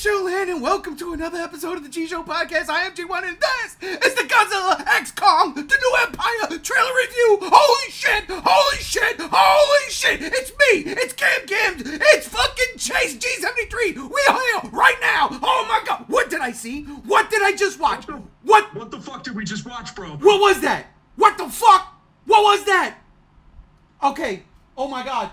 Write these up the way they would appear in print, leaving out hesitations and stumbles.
Show Land, and welcome to another episode of the G Show Podcast. I am G1, and this is the Godzilla X Kong, the New Empire trailer review. Holy shit! Holy shit! Holy shit! It's me! It's Cam Cam! It's fucking Chase G73! We are here right now! Oh my god! What did I see? What did I just watch? What the fuck did we just watch, bro? What was that? What the fuck? What was that? Okay. Oh my god.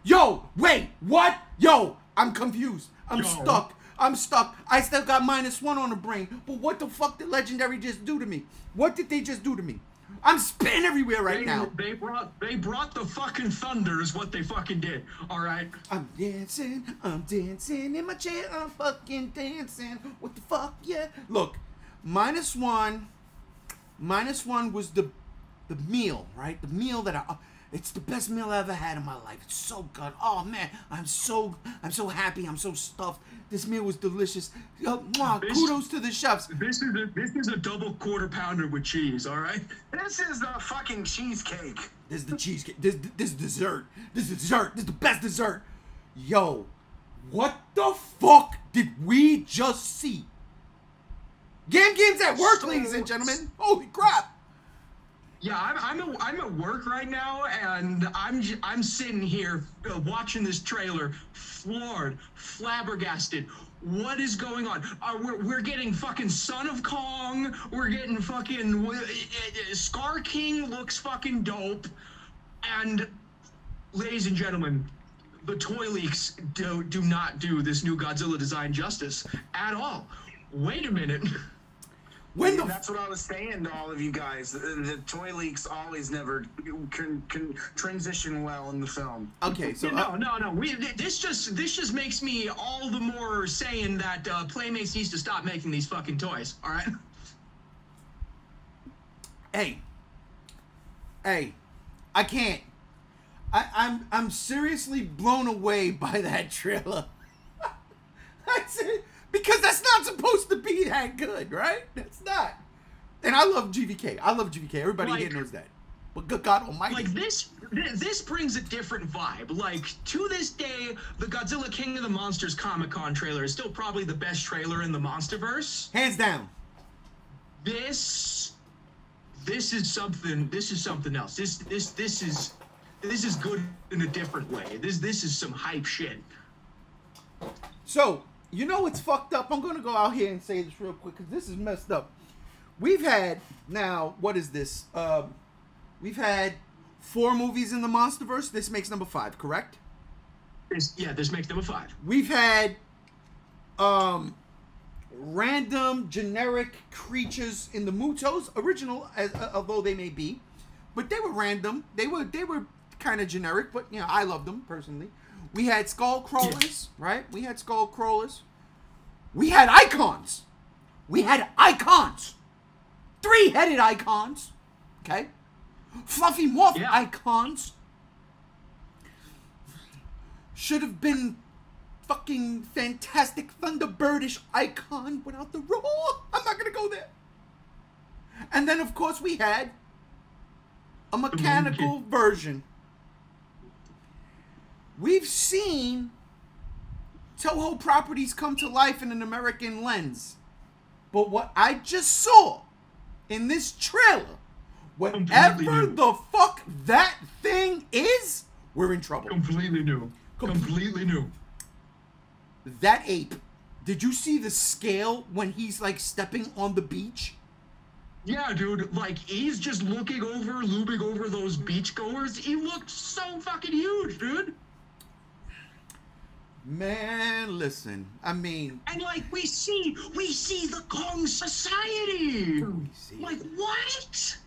Yo, wait, what? Yo, I'm confused. I'm stuck. I'm stuck. I still got -1 on the brain. But what the fuck did Legendary just do to me? What did they just do to me? I'm spinning everywhere right now. They brought the fucking thunder is what they fucking did. Alright? I'm dancing in my chair, I'm fucking dancing. What the fuck, yeah. Look, -1 was the meal, right? The meal that it's the best meal I ever had in my life. It's so good. Oh man, I'm so happy. I'm so stuffed. This meal was delicious. Kudos to the chefs. This is a double quarter pounder with cheese. All right. This is the fucking cheesecake. This is the cheesecake. This is dessert. This is dessert. This is the best dessert. Yo, what the fuck did we just see? Game's at work, ladies and gentlemen. Holy crap. Yeah, I'm at work right now, and I'm sitting here watching this trailer, floored, flabbergasted. What is going on? We're getting fucking Son of Kong. We're getting fucking Scar King looks fucking dope. And ladies and gentlemen, the toy leaks do not do this new Godzilla design justice at all. Wait a minute. That's what I was saying to all of you guys. The toy leaks always never can transition well in the film. Okay, so no. This just makes me all the more saying that Playmates needs to stop making these fucking toys. All right. Hey, I can't. I'm seriously blown away by that trailer. That's it. Because that's not supposed to be that good, right? That's not. And I love GVK. I love GVK. Everybody here knows that. But good God Almighty. Like this brings a different vibe. Like to this day, the Godzilla King of the Monsters Comic-Con trailer is still probably the best trailer in the MonsterVerse. Hands down. This is something. This is something else. This is good in a different way. This is some hype shit. So. You know what's fucked up? I'm going to go out here and say this real quick because this is messed up. We've had, now, what is this? We've had 4 movies in the MonsterVerse. This makes number 5, correct? This makes number 5. We've had random, generic creatures in the Mutos, original, although they may be. But they were random. They were kind of generic, but, you know, I love them, personally. We had skull crawlers, right? We had skull crawlers. We had icons. We had icons. 3-headed icons. Okay? Fluffy morph icons. Should have been fucking fantastic Thunderbirdish icon without the roar. I'm not going to go there. And then, of course, we had a mechanical version. We've seen Toho properties come to life in an American lens. But what I just saw in this trailer, whatever the fuck that thing is, we're in trouble. Completely new. Completely new. That ape, did you see the scale when he's like stepping on the beach? Yeah, dude, like, he's just looping over those beachgoers. He looked so fucking huge, dude. Man, listen. I mean, and like we see the Kong Society. Like what?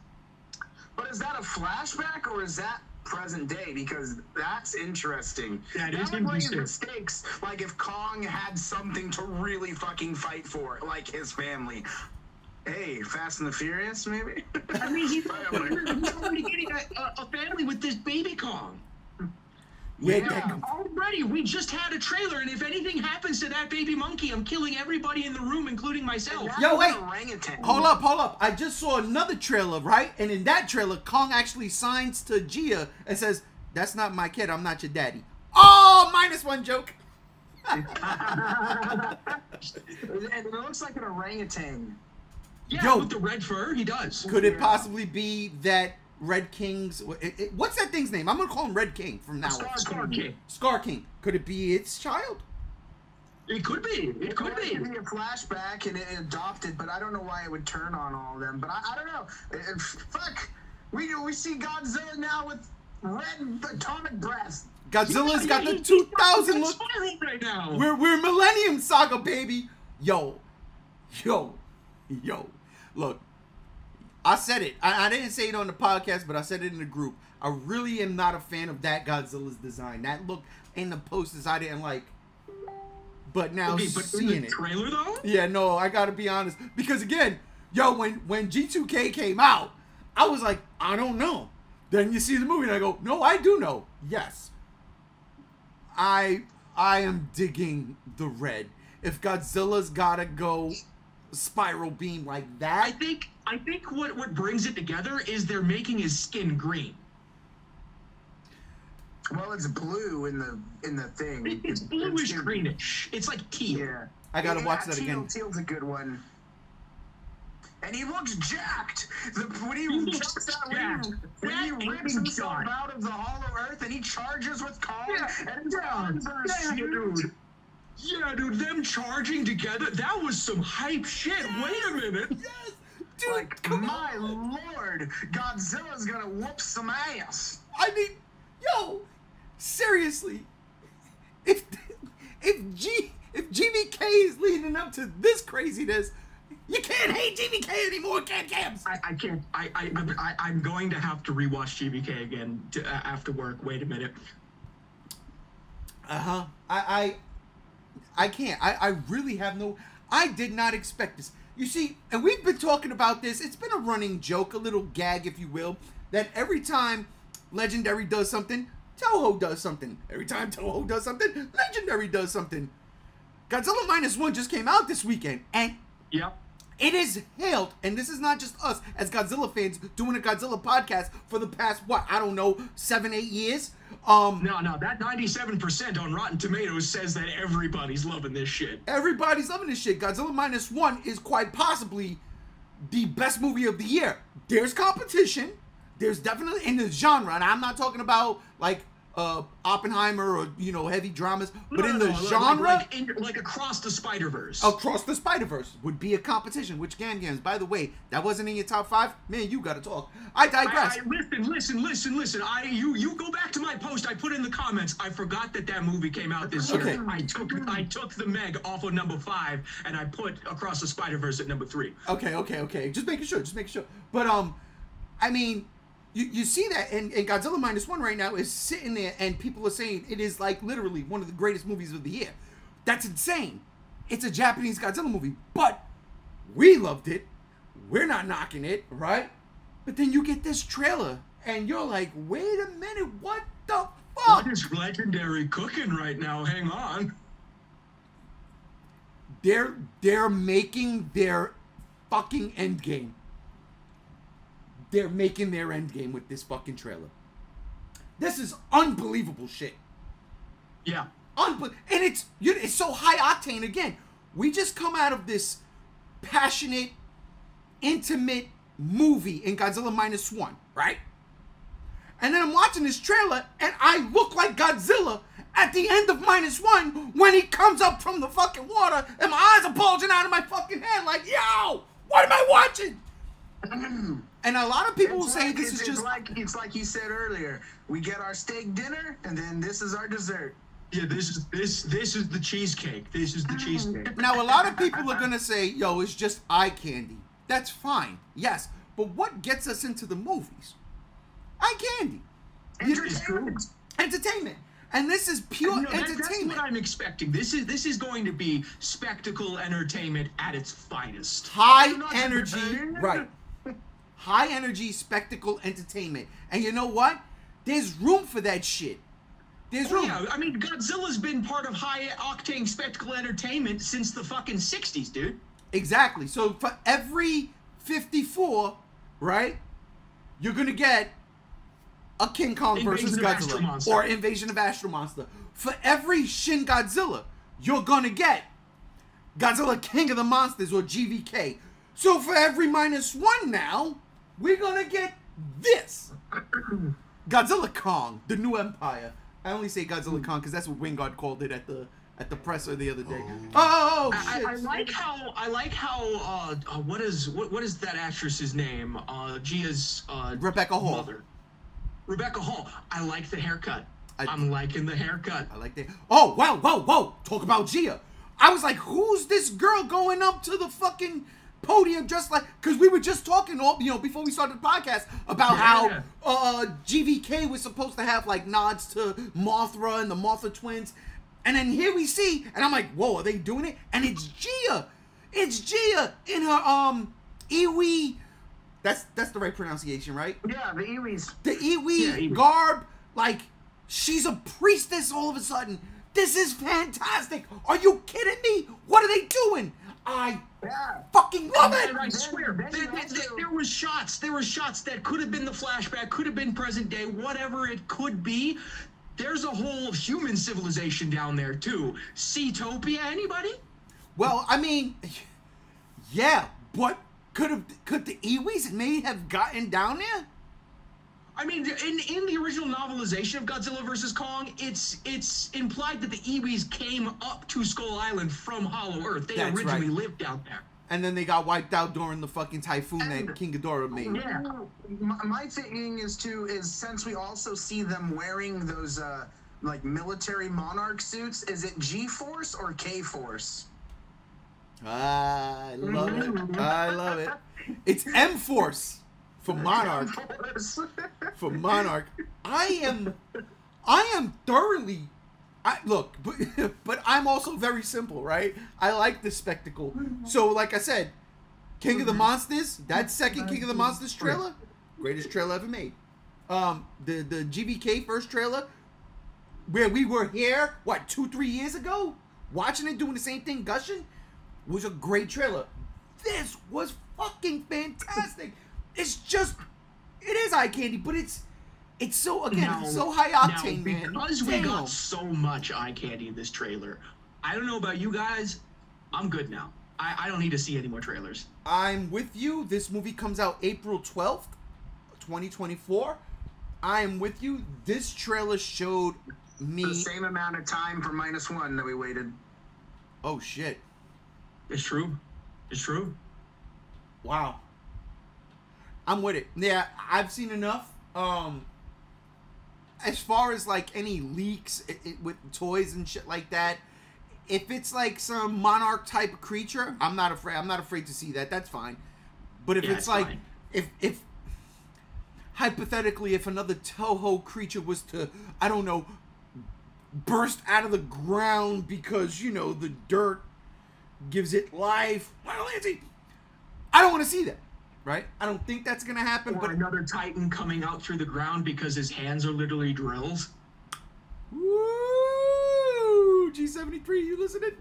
But is that a flashback or is that present day? Because that's interesting. That is interesting. Mistakes. Like if Kong had something to really fucking fight for, like his family. Hey, Fast and the Furious, maybe. I mean, he's already getting a family with this baby Kong. Yeah, already. We just had a trailer, and if anything happens to that baby monkey, I'm killing everybody in the room, including myself. Yo, wait. Hold up. I just saw another trailer, right? And in that trailer, Kong actually signs to Gia and says, "That's not my kid. I'm not your daddy." Oh, -1 joke. And it looks like an orangutan. Yeah, Yo. with the red fur, he does. Could it possibly be that Red King's... what's that thing's name? I'm going to call him Red King from now on. Scar King. Scar King. Could it be its child? It could be. It could be. It could be a flashback and it adopted, but I don't know why it would turn on all of them. But I don't know. Fuck. We see Godzilla now with red atomic breath. Godzilla's got the 2000 look. Spiral right now. We're Millennium Saga, baby. Yo. Look, I said it. I didn't say it on the podcast, but I said it in the group. I really am not a fan of that Godzilla's design. That look in the posters I didn't like. But now seeing in the trailer though? Yeah, no, I gotta be honest. Because again, yo, when G2K came out, I was like, I don't know. Then you see the movie and I go, no, I do know. Yes. I am digging the red. If Godzilla's gotta go spiral beam like that. I think what brings it together is they're making his skin green. Well, it's blue in the thing. It's bluish greenish. It's like teal. Yeah. I gotta watch that again. Teal's a good one. And he looks jacked. When he rips himself out of the hollow earth and he charges with Kong and his arms are huge. Yeah, dude, them charging together, that was some hype shit. Yes. Wait a minute. Yes. Dude, like, my lord, Godzilla's gonna whoop some ass. I mean, yo, seriously, if GVK is leading up to this craziness, you can't hate GVK anymore, can't Cams? I can't. I'm going to have to rewatch GVK again after work. Wait a minute. I can't. I really have no... I did not expect this. You see, and we've been talking about this. It's been a running joke, a little gag, if you will, that every time Legendary does something, Toho does something. Every time Toho does something, Legendary does something. Godzilla -1 just came out this weekend, and it is hailed, and this is not just us as Godzilla fans doing a Godzilla podcast for the past, what, I don't know, 7-8 years? No, that 97% on Rotten Tomatoes says that everybody's loving this shit. Everybody's loving this shit. Godzilla -1 is quite possibly the best movie of the year. There's competition. There's definitely in the genre, and I'm not talking about like Oppenheimer or, you know, heavy dramas, but in the genre, like Across the Spider-Verse. Across the Spider-Verse would be a competition. Which Gams, by the way, that wasn't in your top 5. Man, you gotta talk. I digress. Listen. You go back to my post I put in the comments. I forgot that movie came out this year. Okay. I took the Meg off of number 5 and I put Across the Spider-Verse at number 3. Okay. Just making sure. But I mean, you see that, and Godzilla -1 right now is sitting there, and people are saying it is like literally one of the greatest movies of the year. That's insane. It's a Japanese Godzilla movie, but we loved it. We're not knocking it, right? But then you get this trailer, and you're like, wait a minute, what the fuck? What is Legendary cooking right now? Hang on. They're making their fucking endgame. They're making their endgame with this fucking trailer. This is unbelievable shit. Yeah. And it's so high octane. Again, we just come out of this passionate, intimate movie in Godzilla -1, right? And then I'm watching this trailer, and I look like Godzilla at the end of -1 when he comes up from the fucking water, and my eyes are bulging out of my fucking head like, yo, what am I watching? And a lot of people will say this is just it's like you said earlier. We get our steak dinner, and then this is our dessert. Yeah, this is the cheesecake. This is the cheesecake. Now, a lot of people are gonna say, "Yo, it's just eye candy." That's fine, yes. But what gets us into the movies? Eye candy. Entertainment. And this is pure entertainment. That's what I'm expecting. This is going to be spectacle entertainment at its finest. High energy, right? High energy spectacle entertainment. And you know what? There's room for that shit. There's room. Yeah, I mean, Godzilla's been part of high octane spectacle entertainment since the fucking 60s, dude. Exactly. So for every 54, right, you're gonna get a King Kong versus Godzilla or Invasion of Astro Monster. For every Shin Godzilla, you're gonna get Godzilla King of the Monsters, or GVK. So for every -1 now, we're gonna get this. Godzilla Kong, the new empire. I only say Godzilla Kong because that's what Wingard called it at the presser the other day. Oh, shit. I like how what is that actress's name? Gia's Rebecca Hall. mother. Rebecca Hall. I like the haircut. I'm liking the haircut. I like that. Oh, wow, whoa, whoa. Talk about Gia. I was like, who's this girl going up to the fucking podium just like... Because we were just talking, before we started the podcast about how GVK was supposed to have, like, nods to Mothra and the Mothra twins. And then here we see, and I'm like, whoa, are they doing it? And it's Gia. It's Gia in her, Iwi... That's the right pronunciation, right? Yeah, the Iwis. The Iwi garb, like, she's a priestess all of a sudden. This is fantastic. Are you kidding me? What are they doing? I fucking love it. And I swear, there was shots that could have been the flashback, could have been present day, whatever it could be. There's a whole human civilization down there too. Seatopia, anybody? Well, I mean, yeah, but could the Iwis may have gotten down there? I mean, in the original novelization of Godzilla vs. Kong, it's implied that the Iwis came up to Skull Island from Hollow Earth. They originally lived down there. And then they got wiped out during the fucking typhoon that King Ghidorah made. Yeah. My thinking is since we also see them wearing those like military monarch suits, is it G-Force or K-Force? I love it. I love it. It's M-Force. For Monarch. For Monarch. I am thoroughly... but I'm also very simple, right? I like the spectacle. So, like I said, King of the Monsters, that second King of the Monsters trailer, greatest trailer ever made. The GVK first trailer, where we were here, 2-3 years ago, watching it, doing the same thing, gushing, was a great trailer. This was fucking fantastic. It's just, it is eye candy, but it's so, again, so high octane, man. Because we got so much eye candy in this trailer, I don't know about you guys, I'm good now. I don't need to see any more trailers. I'm with you. This movie comes out April 12th, 2024. I am with you. This trailer showed me... The same amount of time for -1 that we waited. Oh, shit. It's true. It's true. Wow. I'm with it. Yeah, I've seen enough. As far as like any leaks with toys and shit like that, if it's like some monarch type of creature, I'm not afraid. I'm not afraid to see that. That's fine. But if it's like, fine. if hypothetically, if another Toho creature was to, I don't know, burst out of the ground because the dirt gives it life. Well, Lindsay, I don't want to see that. Right? I don't think that's going to happen. Or another Titan coming out through the ground because his hands are literally drills. Woo! G73, you listening?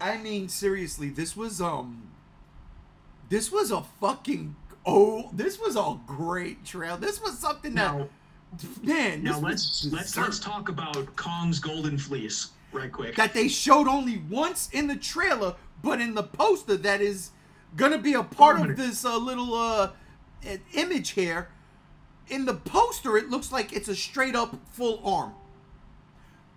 I mean, seriously, this was a fucking... Oh, this was a great trail. This was something that... Man, now let's talk about Kong's Golden Fleece right quick. That they showed only once in the trailer... But in the poster that is gonna be a part of this little image here, in the poster it looks like it's a straight up full arm.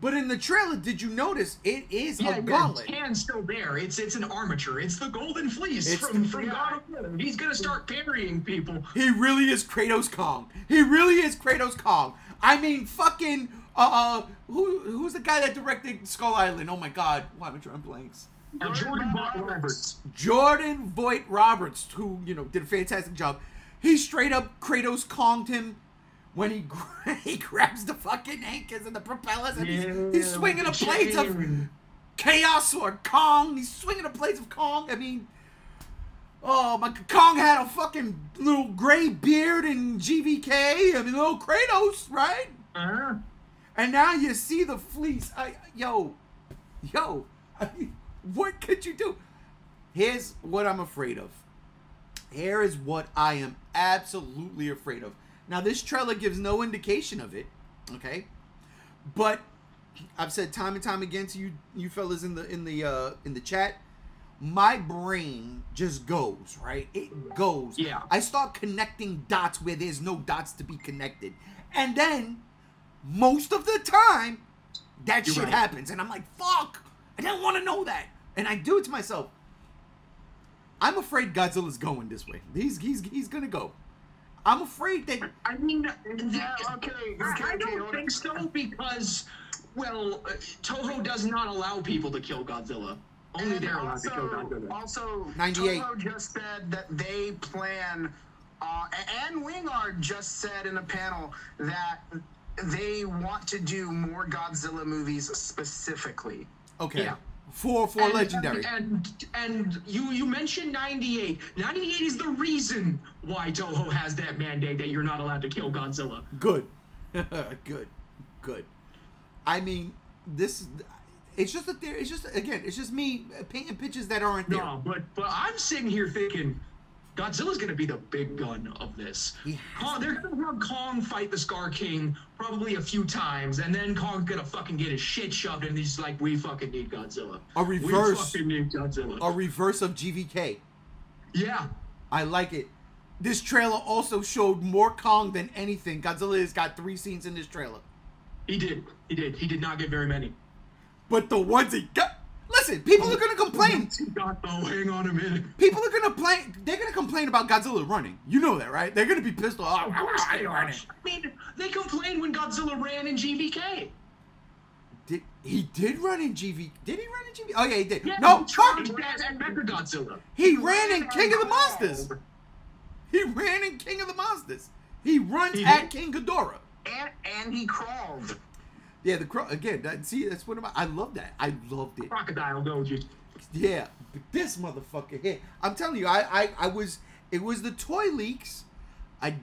But in the trailer, did you notice it is a gauntlet? His hand's still there. It's an armature. It's the Golden Fleece from God of War. He's gonna start parrying people. He really is Kratos Kong. He really is Kratos Kong. I mean, fucking who's the guy that directed Skull Island? Oh my God, why am I drawing blanks? Jordan Voight Roberts. Jordan Voight Roberts, who, did a fantastic job. He straight up Kratos Konged him when he grabs the fucking anchors and the propellers and he's swinging the blades of Chaos or Kong. He's swinging the blades of Kong. I mean, Kong had a fucking little gray beard in GVK. I mean, little Kratos, right? And now you see the fleece. What could you do? Here's what I'm afraid of. Here is what I am absolutely afraid of. Now, this trailer gives no indication of it, okay? But I've said time and time again to you fellas in the chat. My brain just goes, right? It goes. Yeah. I start connecting dots where there's no dots to be connected. And then, most of the time, that You're shit right. happens. And I'm like, fuck! I didn't want to know that. And I do it to myself. I'm afraid Godzilla's going this way. He's gonna go. I'm afraid that... I mean, Yeah, okay. I don't think so because, well, Toho does not allow people to kill Godzilla. Only And they're allowed to kill Godzilla. Also, 98. Toho just said that they plan, and Wingard just said in a panel that they want to do more Godzilla movies specifically. Okay. Yeah. For Legendary. And you mentioned 98. 98 is the reason why Toho has that mandate that you're not allowed to kill Godzilla. Good. Good. I mean, this... It's just that it's just me painting pictures that aren't there. No, but I'm sitting here thinking Godzilla's gonna be the big gun of this. They're gonna have Kong fight the Scar King probably a few times, and then Kong's gonna fucking get his shit shoved, and he's like, "We fucking need Godzilla. A reverse. We fucking need Godzilla." A reverse of GVK. Yeah. I like it. This trailer also showed more Kong than anything. Godzilla has got 3 scenes in this trailer. He did. He did not get very many. But the ones he got... Listen, people are going to complain. God, though, hang on a minute. People are going to complain. They're going to complain about Godzilla running. You know that, right? They're going to be pissed off. Of course they are. I mean, they complained when Godzilla ran in GVK. He did run in GV. Did he run in GV? Oh, yeah, he did. Yeah, No, he fuck. charged at Mechagodzilla. He ran in King of the crawled. Monsters. He ran in King of the Monsters. He runs He at did? King Ghidorah. And he crawled. Yeah, again, that's what I love that. I loved it. Crocodile Doji. Yeah, but this motherfucker here. I'm telling you, it was the toy leaks. I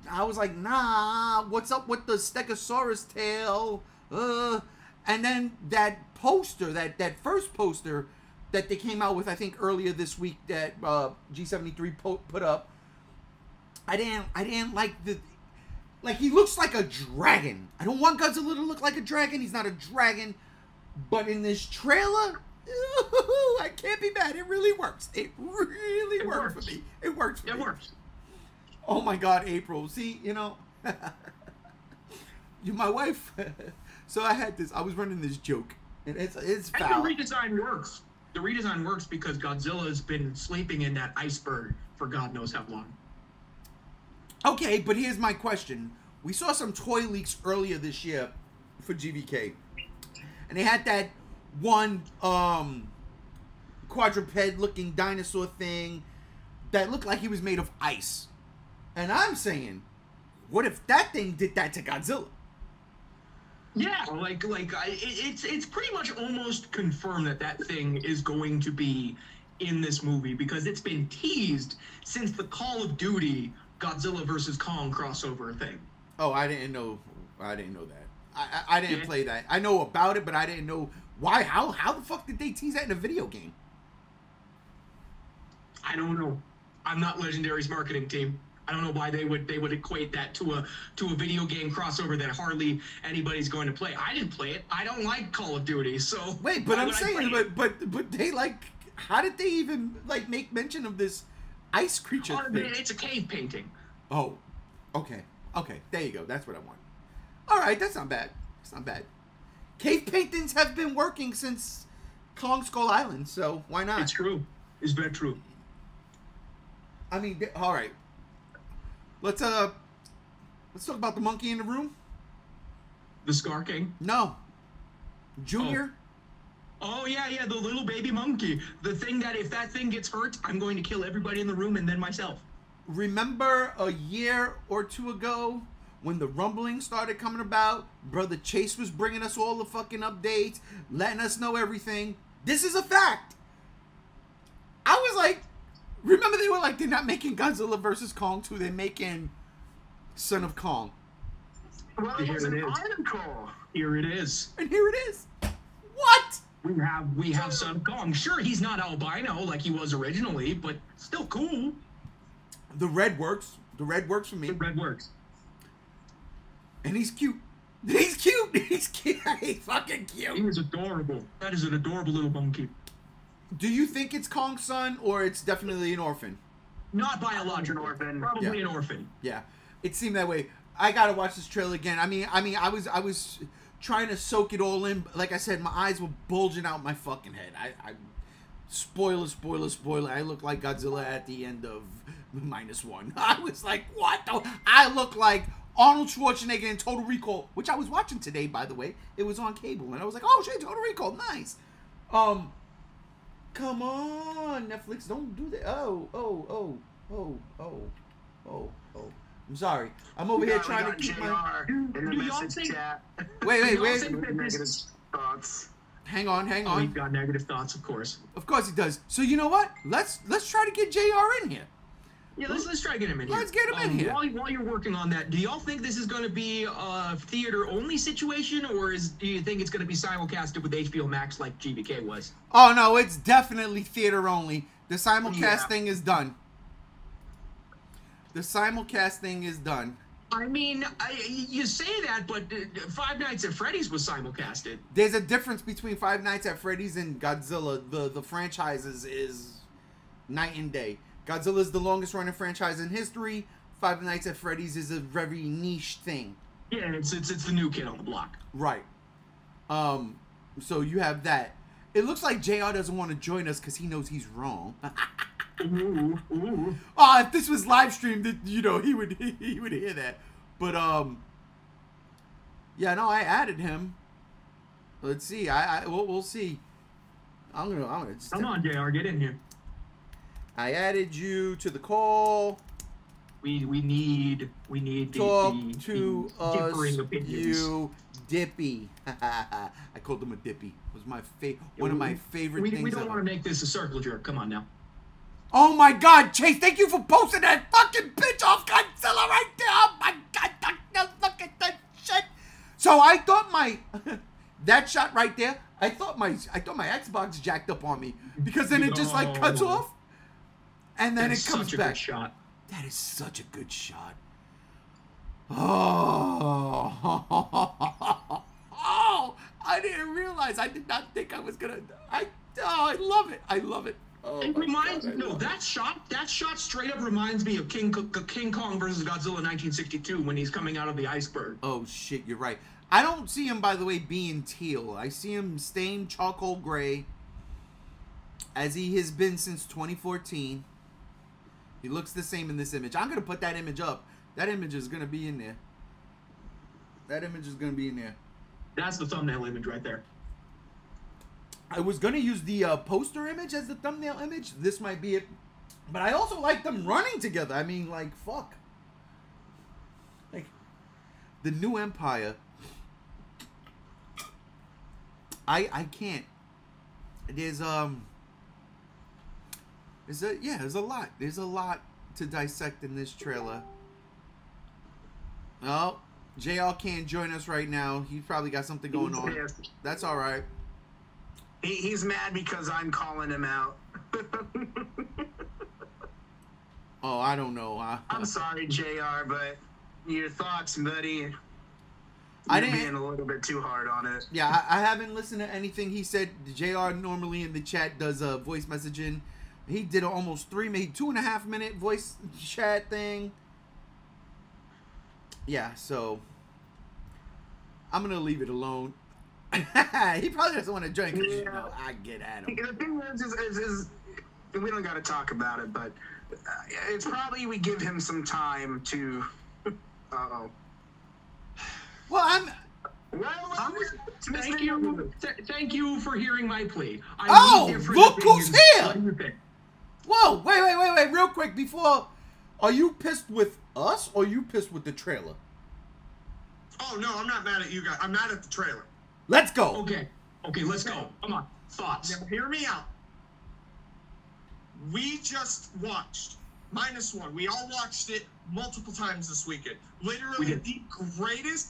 was like, nah, what's up with the Stegosaurus tail? And then that poster, that first poster that they came out with, I think earlier this week that G73 put up. I didn't like the... Like, he looks like a dragon. I don't want Godzilla to look like a dragon. He's not a dragon. But in this trailer, I can't be mad. It really works. It really works for me. It works for me. It works. Oh, my God, April. See, my wife. So I had this. I was running this joke. And it's foul. And the redesign works. The redesign works because Godzilla's been sleeping in that iceberg for God knows how long. Okay, but here's my question. We saw some toy leaks earlier this year for GVK. And they had that one quadruped-looking dinosaur thing that looked like he was made of ice. And I'm saying, what if that thing did that to Godzilla? Yeah, it's pretty much almost confirmed that thing is going to be in this movie because it's been teased since the Call of Duty Godzilla versus Kong crossover thing. Oh, I didn't know that. I didn't play that. I know about it, but I didn't know why. How the fuck did they tease that in a video game? I don't know. I'm not Legendary's marketing team. I don't know why they would equate that to a video game crossover that hardly anybody's going to play. I didn't play it. I don't like Call of Duty, so wait. But I'm saying, but they like. How did they even like make mention of this ice creature thing? It's a cave painting. Oh, okay. There you go. That's what I want. All right, that's not bad. It's not bad. Cave paintings have been working since Kong Skull Island, so why not? It's true. It's very true. I mean, all right. Let's talk about the monkey in the room. The Scar King? No. Junior. Oh yeah, the little baby monkey. The thing that if that thing gets hurt, I'm going to kill everybody in the room and then myself. Remember a year or two ago when the rumbling started coming about? Brother Chase was bringing us all the fucking updates, letting us know everything. This is a fact. I was like, remember they were like, they're not making Godzilla versus Kong 2, they're making Son of Kong. Well, it Here was it an is. article. Here it is. And here it is. What? We have Son of Kong. Sure, he's not albino like he was originally, but still cool. The red works. The red works for me. The red works. And he's cute. He's cute. He's cute. He's fucking He cute. is adorable. That is an adorable little monkey. Do you think it's Kong's son or it's definitely an orphan? Not biological. An orphan. Probably Yeah. an orphan. Yeah, it seemed that way. I gotta watch this trailer again. I mean, I was trying to soak it all in. Like I said, my eyes were bulging out my fucking head. I spoiler. I look like Godzilla at the end of -1. I was like, what the? I look like Arnold Schwarzenegger in Total Recall, which I was watching today, by the way. It was on cable, and I was like, oh shit, Total Recall, nice. Come on, Netflix, don't do that. Oh. I'm sorry. I'm over here trying to keep my... in the Do y'all message think- chat. Wait. Negative thoughts. Hang on. Oh, he's got negative thoughts, of course. Of course he does. So you know what? Let's try to get JR in here. Yeah, let's try to get him in here. Let's get him in here. While you're working on that, do y'all think this is going to be a theater-only situation, or do you think it's going to be simulcasted with HBO Max like GBK was? Oh no, it's definitely theater only. The simulcast Yeah. thing is done. The simulcast thing is done. I mean, you say that, but Five Nights at Freddy's was simulcasted. There's a difference between Five Nights at Freddy's and Godzilla. The franchises is night and day. Godzilla is the longest running franchise in history. Five Nights at Freddy's is a very niche thing. Yeah, it's the new kid on the block. Right. So you have that. It looks like JR doesn't want to join us because he knows he's wrong. Ooh. Oh, if this was live streamed, you know, he would hear that. But yeah, no, I added him. Let's see. We'll see. I'm gonna just Come on, JR, get in here. I added you to the call. We need Talk the to differing us, opinions. you Dippy. I called him a Dippy. It was my one of my favorite things. We don't ever. want to make this a circle jerk. Come on now. Oh my God, Chase! Thank you for posting that fucking bitch off Godzilla right there. Oh my God, look at that shit. So I thought that shot right there. I thought my Xbox jacked up on me because then it just like cuts No. off, and then That's it comes such a back. good shot. That is such a good shot. Oh, I didn't realize. I did not think I was gonna. I love it. I love it. Oh It my reminds God, I no love that shot straight up reminds me of King Kong versus Godzilla 1962 when he's coming out of the iceberg. Oh shit, you're right. I don't see him, by the way, being teal. I see him staying charcoal gray, as he has been since 2014. He looks the same in this image. I'm gonna put that image up. That image is gonna be in there. That's the thumbnail image right there. I was gonna use the poster image as the thumbnail image. This might be it. But I also like them running together. I mean, like, fuck. Like, the new Empire. I can't. There's a lot. There's a lot to dissect in this trailer. Oh, JL can't join us right now. He's probably got something going on. Pissed. That's all right. He's mad because I'm calling him out. Oh, I don't know. I'm sorry, JR, but your thoughts, buddy. I You're didn't- being a little bit too hard on it. Yeah, I haven't listened to anything he said. JR normally in the chat does a voice messaging. He did an almost 2.5 minute voice chat thing. Yeah, so I'm gonna leave it alone. He probably doesn't want to join because you know I get at him. The thing is we don't got to talk about it, but it's probably we give him some time to. Uh-oh. Well, Thank you. Thank you for hearing my plea. I Oh, need different look who's opinions. here! What do you think? Whoa, wait, real quick before. Are you pissed with us or are you pissed with the trailer? Oh, no, I'm not mad at you guys. I'm mad at the trailer. Let's go. Okay, let's go. Come on, thoughts. Now, hear me out. We just watched -1. We all watched it multiple times this weekend. We Literally did. the greatest,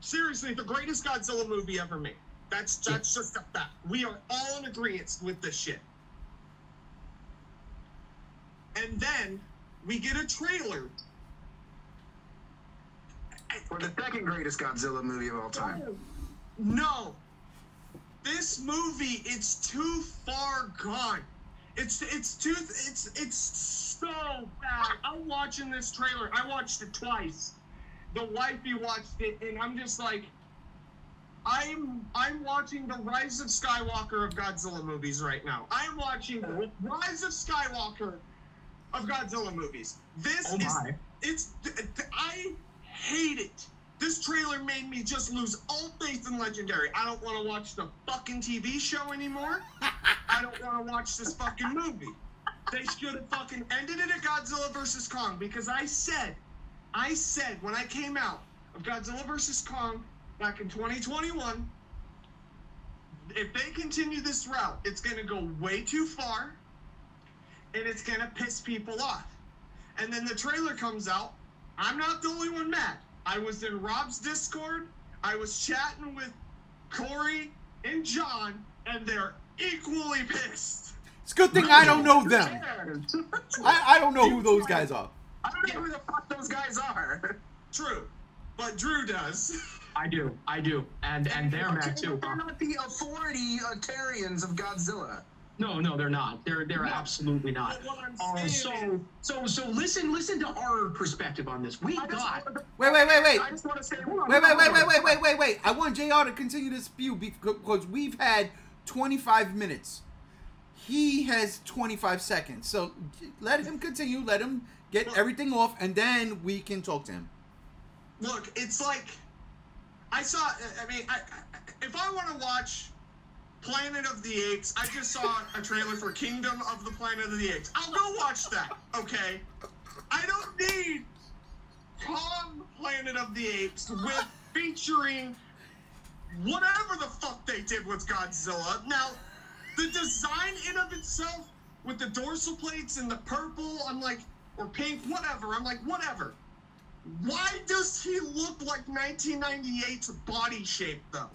seriously, the greatest Godzilla movie ever made. That's just a fact. We are all in agreement with this shit. And then we get a trailer. Or the second greatest Godzilla movie of all time. No. This movie, it's too far gone. It's so bad. I'm watching this trailer. I watched it twice. The wifey watched it, and I'm just like, I'm watching the Rise of Skywalker of Godzilla movies right now. I'm watching the Rise of Skywalker of Godzilla movies. I hate it. This trailer made me just lose all faith in Legendary. I don't want to watch the fucking TV show anymore. I don't want to watch this fucking movie. They should have fucking ended it at Godzilla vs. Kong, because I said when I came out of Godzilla vs. Kong back in 2021, if they continue this route, it's going to go way too far, and it's going to piss people off. And then the trailer comes out. I'm not the only one mad. I was in Rob's Discord. I was chatting with Corey and John, and they're equally pissed. It's a good thing I don't know them. I don't know who those guys are. I don't know who the fuck those guys are. True, but Drew does. I do, and they're mad too. They're not the authoritarians of Godzilla. No, they're not. They're absolutely not. So listen to our perspective on this. Wait. I just want to say. Wait. I want JR to continue this feud because we've had 25 minutes. He has 25 seconds. So let him continue. Let him get everything off, and then we can talk to him. Look, it's like if I want to watch Planet of the Apes, I just saw a trailer for Kingdom of the Planet of the Apes. I'll go watch that, okay? I don't need Kong Planet of the Apes featuring whatever the fuck they did with Godzilla. Now, the design in of itself with the dorsal plates and the purple, I'm like, or pink, whatever. I'm like, whatever. Why does he look like 1998's body shape, though?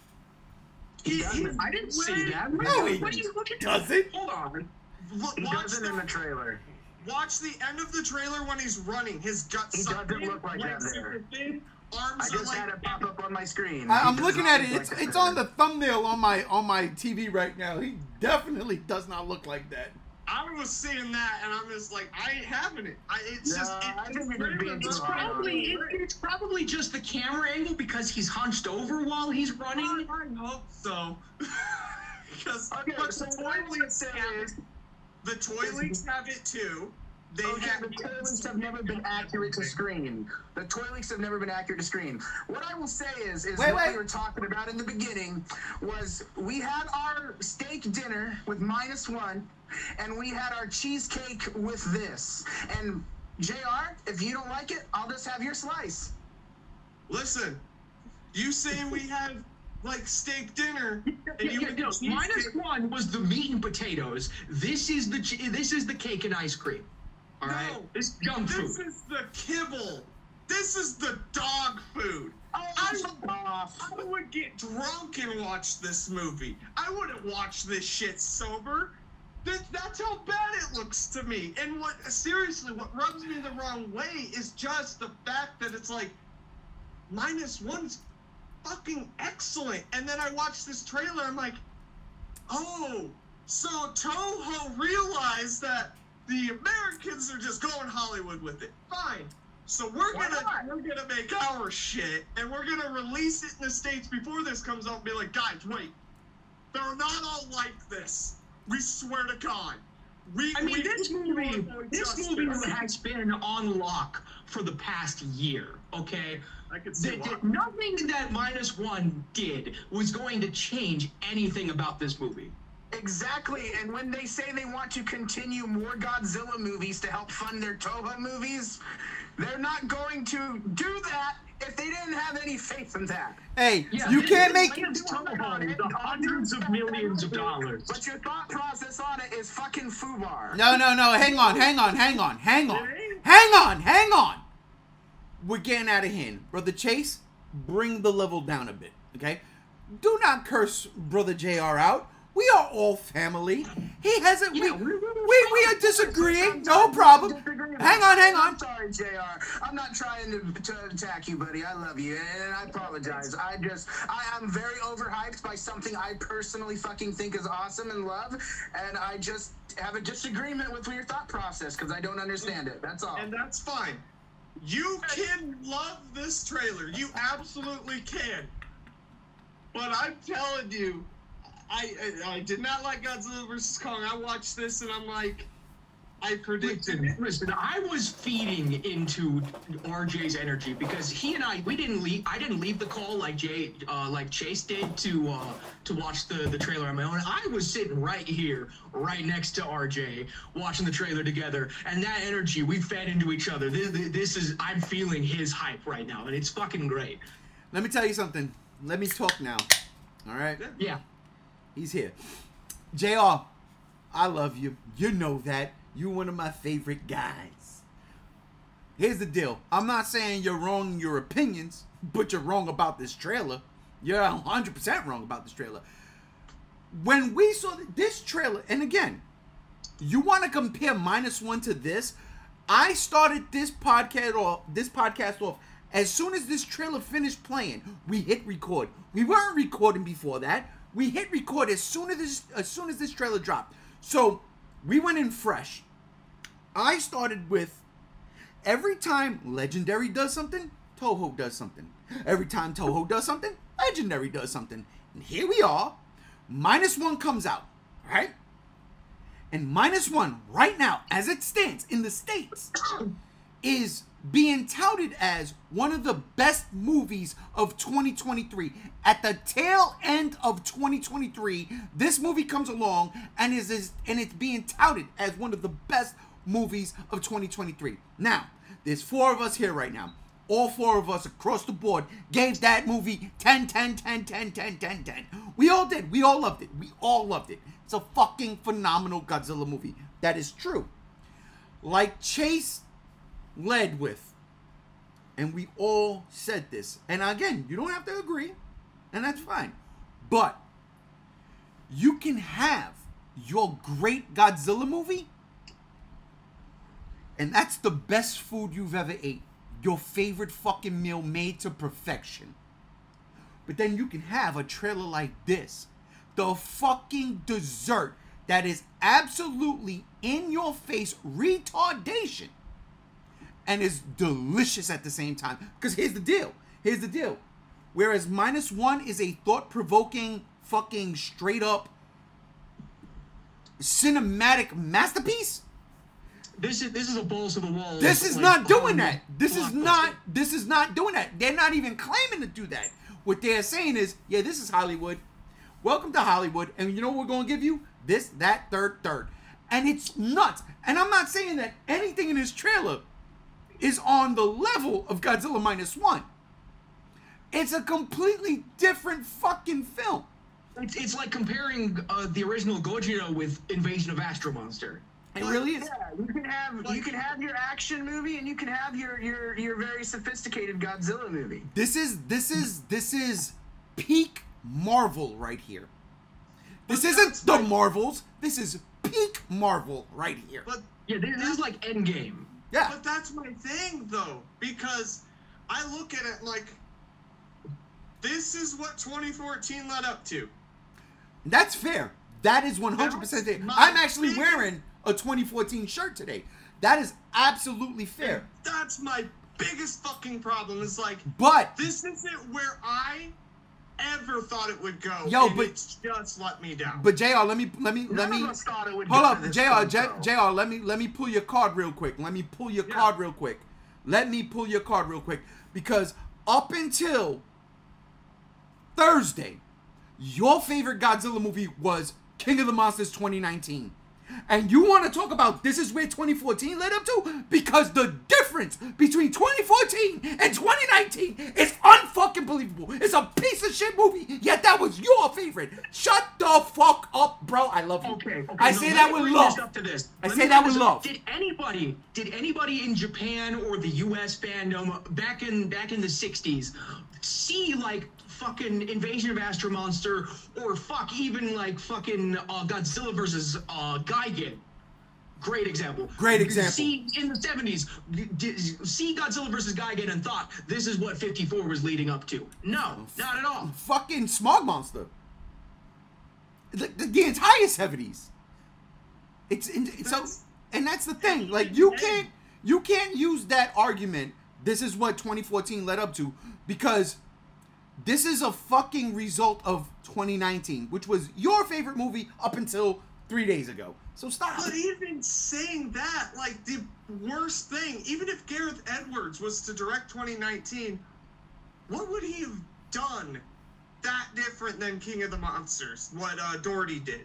I didn't see that. No, he doesn't. Hold on. He doesn't in the trailer. Watch the end of the trailer when he's running. His guts. He doesn't look like that there. Thin, arms I just had it pop up on my screen. I'm looking at it. It's on the thumbnail on my TV right now. He definitely does not look like that. I was seeing that, and I'm just like, I ain't having it. It's probably just the camera angle because he's hunched over while he's running. I hope so. Because okay, so the toy leaks have it too. The toy leaks have never been accurate to screen. The toy leaks have never been accurate to screen. What I will say is what we were talking about in the beginning was we had our steak dinner with -1, and we had our cheesecake with this. And JR, if you don't like it, I'll just have your slice. Listen, you say we had like steak dinner. And -1 was the meat and potatoes. This is the cake and ice cream. All right, no, this is junk food. This is the kibble. This is the dog food. I would get drunk and watch this movie. I wouldn't watch this shit sober. That's how bad it looks to me. And what rubs me the wrong way is just the fact that it's like -1's fucking excellent. And then I watch this trailer, I'm like, oh, so Toho realized that the Americans are just going Hollywood with it. Fine. So we're gonna make our shit, and we're gonna release it in the States before this comes out and be like, guys, wait, they're not all like this. We swear to God. This movie has been on lock for the past year, okay? I could see why. Nothing that -1 did was going to change anything about this movie. Exactly, and when they say they want to continue more Godzilla movies to help fund their Toho movies, they're not going to do that if they didn't have any faith in that. Hey, you can't make the hundreds of millions of dollars. But your thought process on it is fucking foobar. No, hang on. We're getting out of hand. Brother Chase, bring the level down a bit, okay? Do not curse Brother JR out. We are all family. He hasn't. We are disagreeing. No problem. Hang on. I'm sorry, JR. I'm not trying to attack you, buddy. I love you, and I apologize. I'm very overhyped by something I personally fucking think is awesome and love, and I just have a disagreement with your thought process because I don't understand it. That's all. And that's fine. You can love this trailer. You absolutely can. But I'm telling you, I did not like Godzilla vs. Kong. I watched this and I'm like, I predicted. Listen, I was feeding into RJ's energy because he and I didn't leave. I didn't leave the call like Chase did to watch the trailer on my own. I was sitting right here, right next to RJ, watching the trailer together, and that energy we fed into each other. I'm feeling his hype right now, and it's fucking great. Let me tell you something. Let me talk now. All right? Yeah. He's here. JR, I love you. You know that. You're one of my favorite guys. Here's the deal. I'm not saying you're wrong in your opinions, but you're wrong about this trailer. You're 100% wrong about this trailer. When we saw this trailer, and again, you want to compare -1 to this, I started this podcast off as soon as this trailer finished playing. We hit record. We weren't recording before that. We hit record as soon as this trailer dropped. So we went in fresh. I started with every time Legendary does something, Toho does something. Every time Toho does something, Legendary does something. And here we are. -1 comes out, right? And -1 right now, as it stands in the States, is being touted as one of the best movies of 2023. At the tail end of 2023, this movie comes along and it's being touted as one of the best movies of 2023. Now, there's 4 of us here right now. All 4 of us across the board gave that movie 10, 10, 10, 10, 10, 10, 10. We all did. We all loved it. We all loved it. It's a fucking phenomenal Godzilla movie. That is true. Like Chase led with, and we all said this, and again, you don't have to agree, and that's fine, but you can have your great Godzilla movie, and that's the best food you've ever ate, your favorite fucking meal made to perfection, but then you can have a trailer like this, the fucking dessert that is absolutely in your face retardation, and is delicious at the same time. Because here's the deal. Here's the deal. Whereas -1 is a thought-provoking, fucking straight-up cinematic masterpiece. This is a balls to the wall. This is not doing that. This is not doing that. They're not even claiming to do that. What they're saying is, yeah, this is Hollywood. Welcome to Hollywood. And you know what we're going to give you? This, that, third. And it's nuts. And I'm not saying that anything in this trailer is on the level of Godzilla -1. It's a completely different fucking film. It's like comparing the original Godzilla with Invasion of Astro Monster. It really is. Yeah, you can have your action movie, and you can have your very sophisticated Godzilla movie. This is peak Marvel right here. This isn't the Marvels. This is peak Marvel right here. But yeah, this is like Endgame. Yeah. But that's my thing, though, because I look at it like this is what 2014 led up to. That's fair. That is 100% fair. I'm actually wearing a 2014 shirt today. That is absolutely fair. That's my biggest fucking problem. Is like, but this isn't where I ever thought it would go. Yo, and but it's just let me down. But JR, let me None of us thought it would hold go up, to this JR, point, though. JR, let me pull your card real quick. Let me pull your card real quick. Let me pull your card real quick, because up until Thursday, your favorite Godzilla movie was King of the Monsters 2019. And you want to talk about this is where 2014 led up to? Because the difference between 2014 and 2019 is unfucking believable. It's a piece of shit movie, yet that was your favorite. Shut the fuck up, bro. I love you. Okay. I say that with love. I say that with love. Did anybody in Japan or the US fandom back in the 60s see like fucking Invasion of Astro Monster or even like fucking Godzilla versus Gigan? Great example. Great example. See, in the 70s, see Godzilla versus Gigan and thought this is what 54 was leading up to. No, not at all. Fucking Smog Monster. The entire 70s. And that's the thing. Like, you can't use that argument. This is what 2014 led up to, because this is a fucking result of 2019, which was your favorite movie up until 3 days ago. So stop. But even saying that, like, the worst thing, even if Gareth Edwards was to direct 2019, what would he have done that different than King of the Monsters? What Doherty did.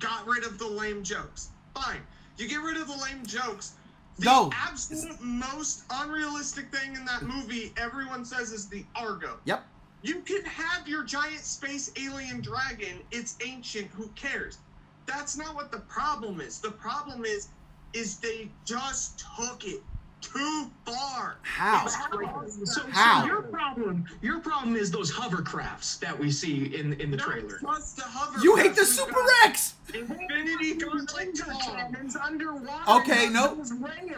Got rid of the lame jokes. Fine. You get rid of the lame jokes. The absolute most unrealistic thing in that movie, everyone says, is the Argo. Yep. You can have your giant space alien dragon. It's ancient. Who cares? That's not what the problem is. The problem is they just took it too far. How? So your problem is those hovercrafts that we see in the trailer. Just the hovercrafts. You hate the Super Rex. Infinity Gauntlet cannons underwater. Okay, no.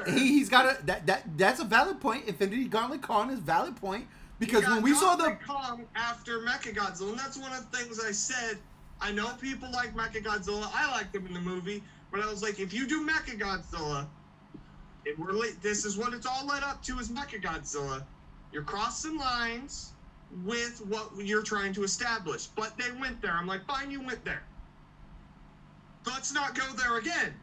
He's got that's a valid point. Infinity Gauntlet Kong is a valid point, because when we saw the Kong after Mechagodzilla, and that's one of the things I said. I know people like Mechagodzilla. I liked him in the movie, but I was like, if you do Mechagodzilla, this is what it's all led up to, is Mechagodzilla. You're crossing lines with what you're trying to establish. But they went there. I'm like, fine, you went there. Let's not go there again.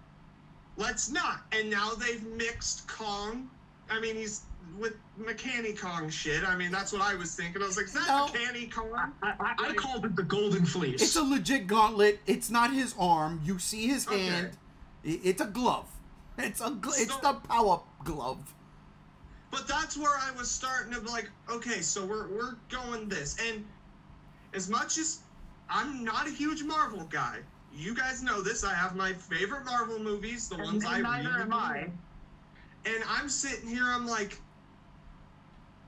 Let's not. And now they've mixed Kong. I mean, he's with Mechani Kong shit. I mean, that's what I was thinking. I was like, is that Mechani Kong? I called it the Golden Fleece. It's a legit gauntlet. It's not his arm. You see his hand. It's a glove. It's the power glove. But that's where I was starting to be like, okay, so we're going this. And as much as I'm not a huge Marvel guy, you guys know this. I have my favorite Marvel movies, the ones I really like. And I'm sitting here, I'm like,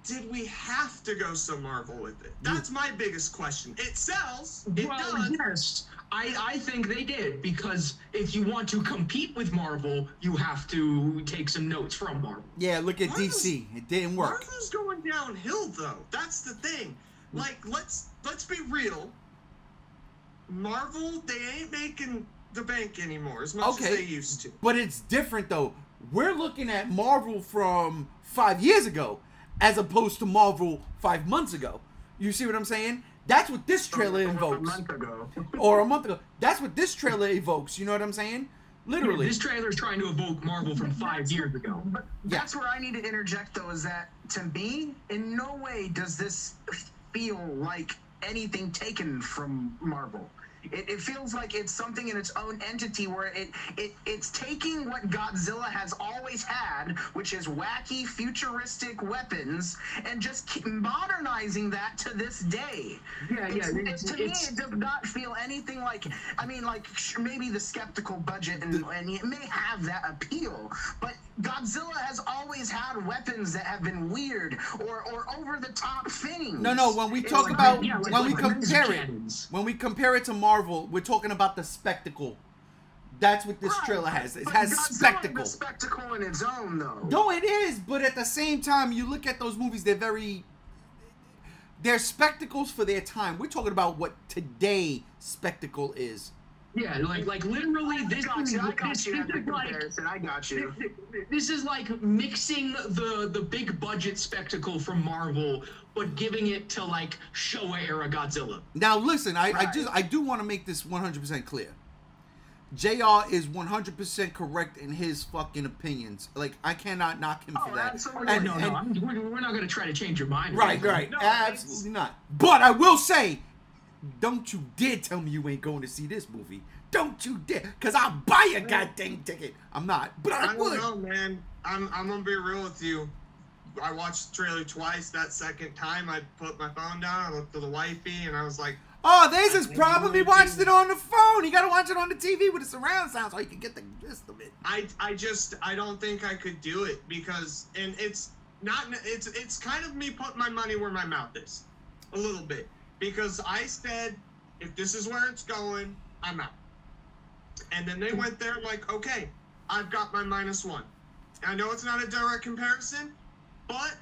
did we have to go so Marvel with it? That's my biggest question. It sells. It does. Yes. I think they did, because if you want to compete with Marvel, you have to take some notes from Marvel. Yeah, look at DC. It didn't work. Marvel's going downhill, though. That's the thing. Like, let's be real. Marvel, they ain't making the bank anymore as much as they used to. But it's different, though. We're looking at Marvel from 5 years ago, as opposed to Marvel 5 months ago. You see what I'm saying? That's what this trailer invokes. A month ago. Or a month ago. That's what this trailer evokes. You know what I'm saying? Literally. This trailer is trying to evoke Marvel from 5 years ago. But that's where I need to interject, though, is that, to me, in no way does this feel like anything taken from Marvel. It feels like it's something in its own entity, where it's taking what Godzilla has always had, which is wacky, futuristic weapons, and just modernizing that to this day. To me, it does not feel anything like, I mean, like, maybe the skeptical budget, and it may have that appeal, but Godzilla has always had weapons that have been weird or over-the-top things. No, when we talk about, when we compare it to Marvel, we're talking about the spectacle. That's what this trailer has. It has spectacle. It's a spectacle in its own, though. No, it is, but at the same time, you look at those movies, they're spectacles for their time. We're talking about what today spectacle is. Yeah, like literally, this is This is like mixing the big budget spectacle from Marvel, but giving it to like Showa era Godzilla. Now listen, I do want to make this 100% clear. JR is 100% correct in his fucking opinions. Like, I cannot knock him for that. Absolutely. We're not going to try to change your mind. Right. No, absolutely not. But I will say, don't you dare tell me you ain't going to see this movie. Don't you dare. Because I'll buy a goddamn ticket. I'm not, but I would. I don't know, man. I'm going to be real with you. I watched the trailer twice. That second time, I put my phone down. I looked at the wifey, and I was like, oh, there's his problem. He watched it on the phone. You got to watch it on the TV with the surround sound so you can get the gist of it. I don't think I could do it, because, and it's kind of me putting my money where my mouth is. A little bit. Because I said, if this is where it's going, I'm out. And then they went there like, okay, I've got my -1. I know it's not a direct comparison, but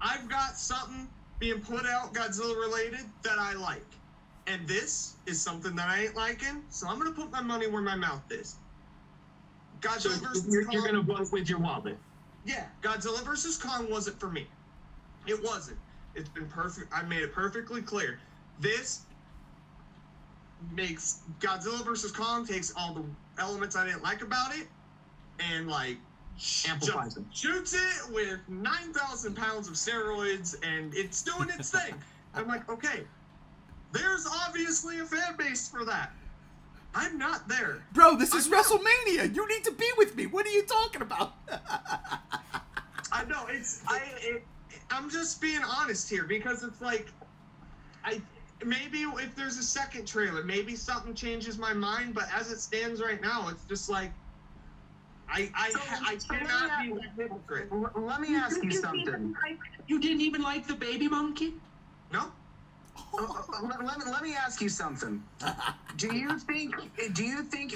I've got something being put out Godzilla related that I like. And this is something that I ain't liking, so I'm going to put my money where my mouth is. Godzilla versus Kong. You're going to vote with your wallet. Yeah, Godzilla versus Kong wasn't for me. It wasn't. It's been perfect. I made it perfectly clear. This makes Godzilla versus Kong, takes all the elements I didn't like about it and like amplifies them. Shoots it with 9,000 pounds of steroids and it's doing its thing. I'm like, okay, there's obviously a fan base for that. I'm not there. Bro, this is WrestleMania. You need to be with me. What are you talking about? I know. I'm just being honest here because it's like, maybe if there's a second trailer, maybe something changes my mind. But as it stands right now, it's just like, I cannot be a hypocrite. Let me ask you something. You didn't even like the baby monkey? No. Let me ask you something. Do you think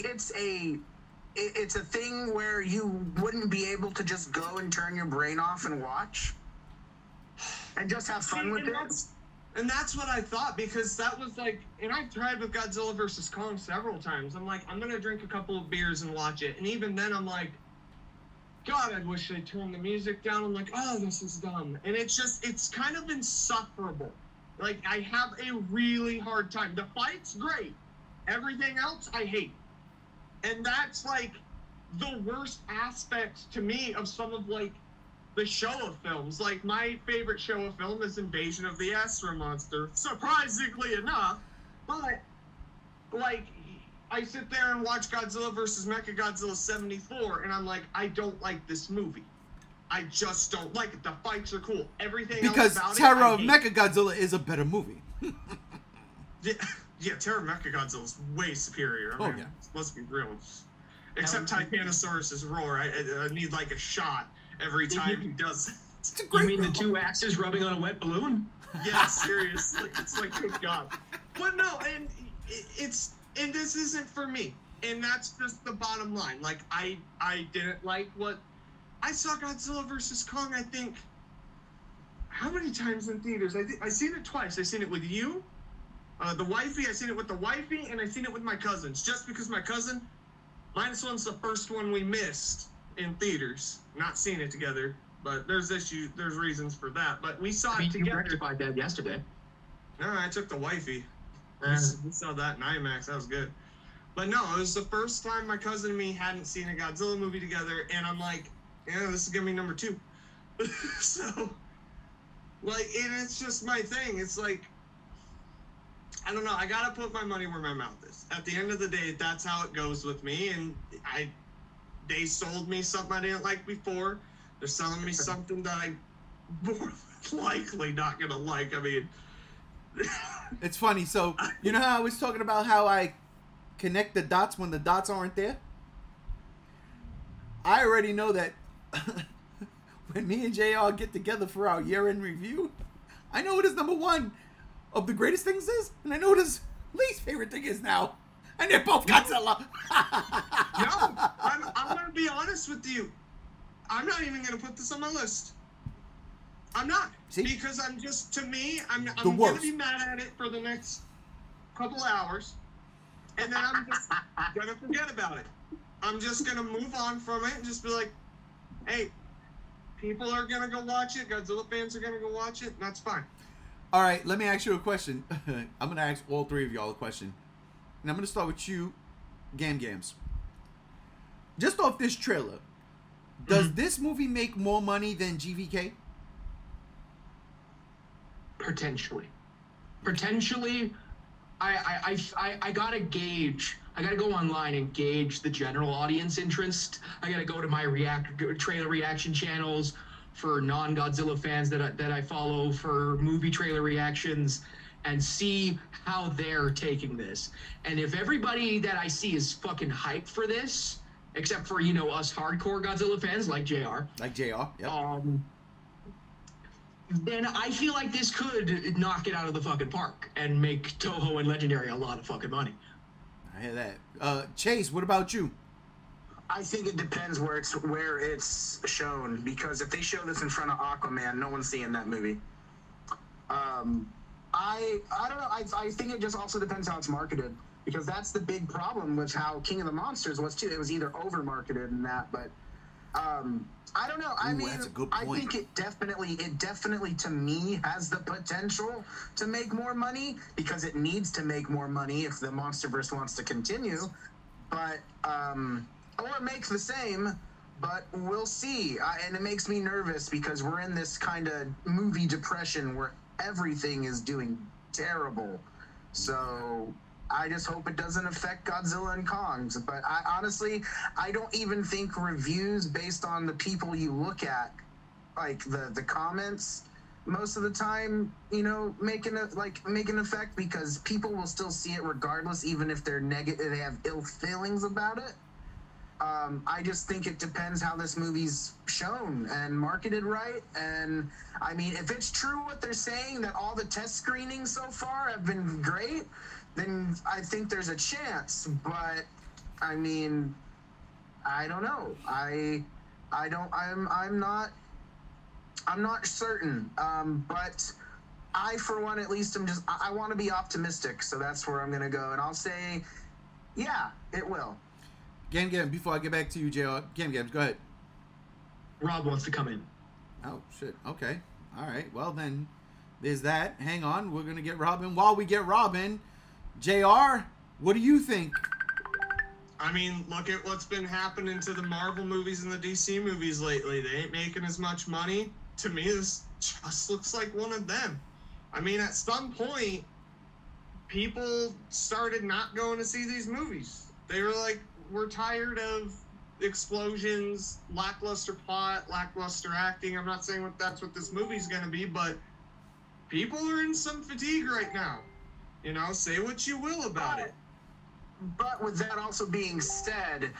it's a thing where you wouldn't be able to just go and turn your brain off and watch and just have fun with it? And that's what I thought, because that was like, and I've tried with Godzilla versus Kong several times. I'm like, I'm gonna drink a couple of beers and watch it, and even then I'm like, God, I wish they turned the music down. I'm like, oh, this is dumb. And it's kind of insufferable. Like, I have a really hard time. The fight's great. Everything else, I hate. And that's, like, the worst aspects to me of some of, like, the Showa films. Like, my favorite Showa film is Invasion of the Astra Monster, surprisingly enough. But, like, I sit there and watch Godzilla vs. Mechagodzilla 74, and I'm like, I don't like this movie. I just don't like it. The fights are cool. Everything because else about Terror of it, Mechagodzilla is a better movie. yeah, Terror of Mechagodzilla is way superior. I mean, let's be real. Except Titanosaurus's roar. I need like a shot every time he does it. You mean the two axes rubbing on a wet balloon? Yeah, seriously. It's like, good God. But no, and and this isn't for me. And that's just the bottom line. Like, I didn't like what I saw Godzilla vs. Kong, I think, how many times in theaters? I seen it twice. I seen it with you, the wifey. I seen it with the wifey, and I seen it with my cousins. Just because my cousin, -1's the first one we missed in theaters. Not seeing it together, but there's reasons for that. But we saw it together. You rectified that yesterday. No, I took the wifey. We saw that in IMAX. That was good. But no, it was the first time my cousin and me hadn't seen a Godzilla movie together, and I'm like, yeah, this is gonna be number 2. So, like, and it's just my thing. It's like, I don't know. I gotta put my money where my mouth is. At the end of the day, that's how it goes with me. And they sold me something I didn't like before. They're selling me something that I'm more likely not gonna like. I mean, it's funny. So you know how I was talking about how I connect the dots when the dots aren't there? I already know that when me and JR get together for our year-end review, I know what his #1 of the greatest things is, and I know what his least favorite thing is now. And they're both Godzilla. No, I'm going to be honest with you. I'm not even going to put this on my list. I'm not. See? Because I'm just, to me, I'm going to be mad at it for the next couple hours. And then I'm just going to forget about it. I'm just going to move on from it and just be like, hey, people are going to go watch it. Godzilla fans are going to go watch it. And that's fine. All right, let me ask you a question. I'm going to ask all three of y'all a question. And I'm going to start with you, Gams. Just off this trailer, does this movie make more money than GVK? Potentially. I gotta gauge. I gotta go online and gauge the general audience interest. I gotta go to my trailer reaction channels for non-Godzilla fans that I follow for movie trailer reactions and see how they're taking this. And if everybody that I see is fucking hyped for this, except for, you know, us hardcore Godzilla fans like JR. Like JR, yep. Then I feel like this could knock it out of the fucking park and make Toho and Legendary a lot of fucking money. I hear that. Chase, what about you? I think it depends where it's shown, because if they show this in front of Aquaman, no one's seeing that movie. I don't know. I think it just also depends how it's marketed, because that's the big problem with how King of the Monsters was too. It was either over marketed and that, but I don't know. I mean, that's a good point. I think it definitely to me has the potential to make more money, because it needs to make more money if the MonsterVerse wants to continue. But or make the same, but we'll see. And it makes me nervous, because we're in this kind of movie depression where everything is doing terrible. So I just hope it doesn't affect Godzilla and Kong's. But I don't even think reviews based on the people you look at, like the comments, most of the time, you know, make an effect, because people will still see it regardless, even if they're negative, they have ill feelings about it. I just think it depends how this movie's shown and marketed right. And I mean, if it's true what they're saying, that all the test screenings so far have been great, then I think there's a chance. But I mean, I don't know. I'm not certain. But I, for one, at least, I want to be optimistic. So that's where I'm going to go. And I'll say, yeah, it will. Gam, before I get back to you, JR, Gam, go ahead. Rob wants to come in. Oh, shit. Okay. All right. Well, then, there's that. Hang on. We're going to get Robin. While we get Robin, JR, what do you think? I mean, look at what's been happening to the Marvel movies and the DC movies lately. They ain't making as much money. To me, this just looks like one of them. I mean, at some point, people started not going to see these movies. They were like, we're tired of explosions, lackluster plot, lackluster acting. I'm not saying that's what this movie's going to be, but people are in some fatigue right now. You know, say what you will about it. But with that also being said,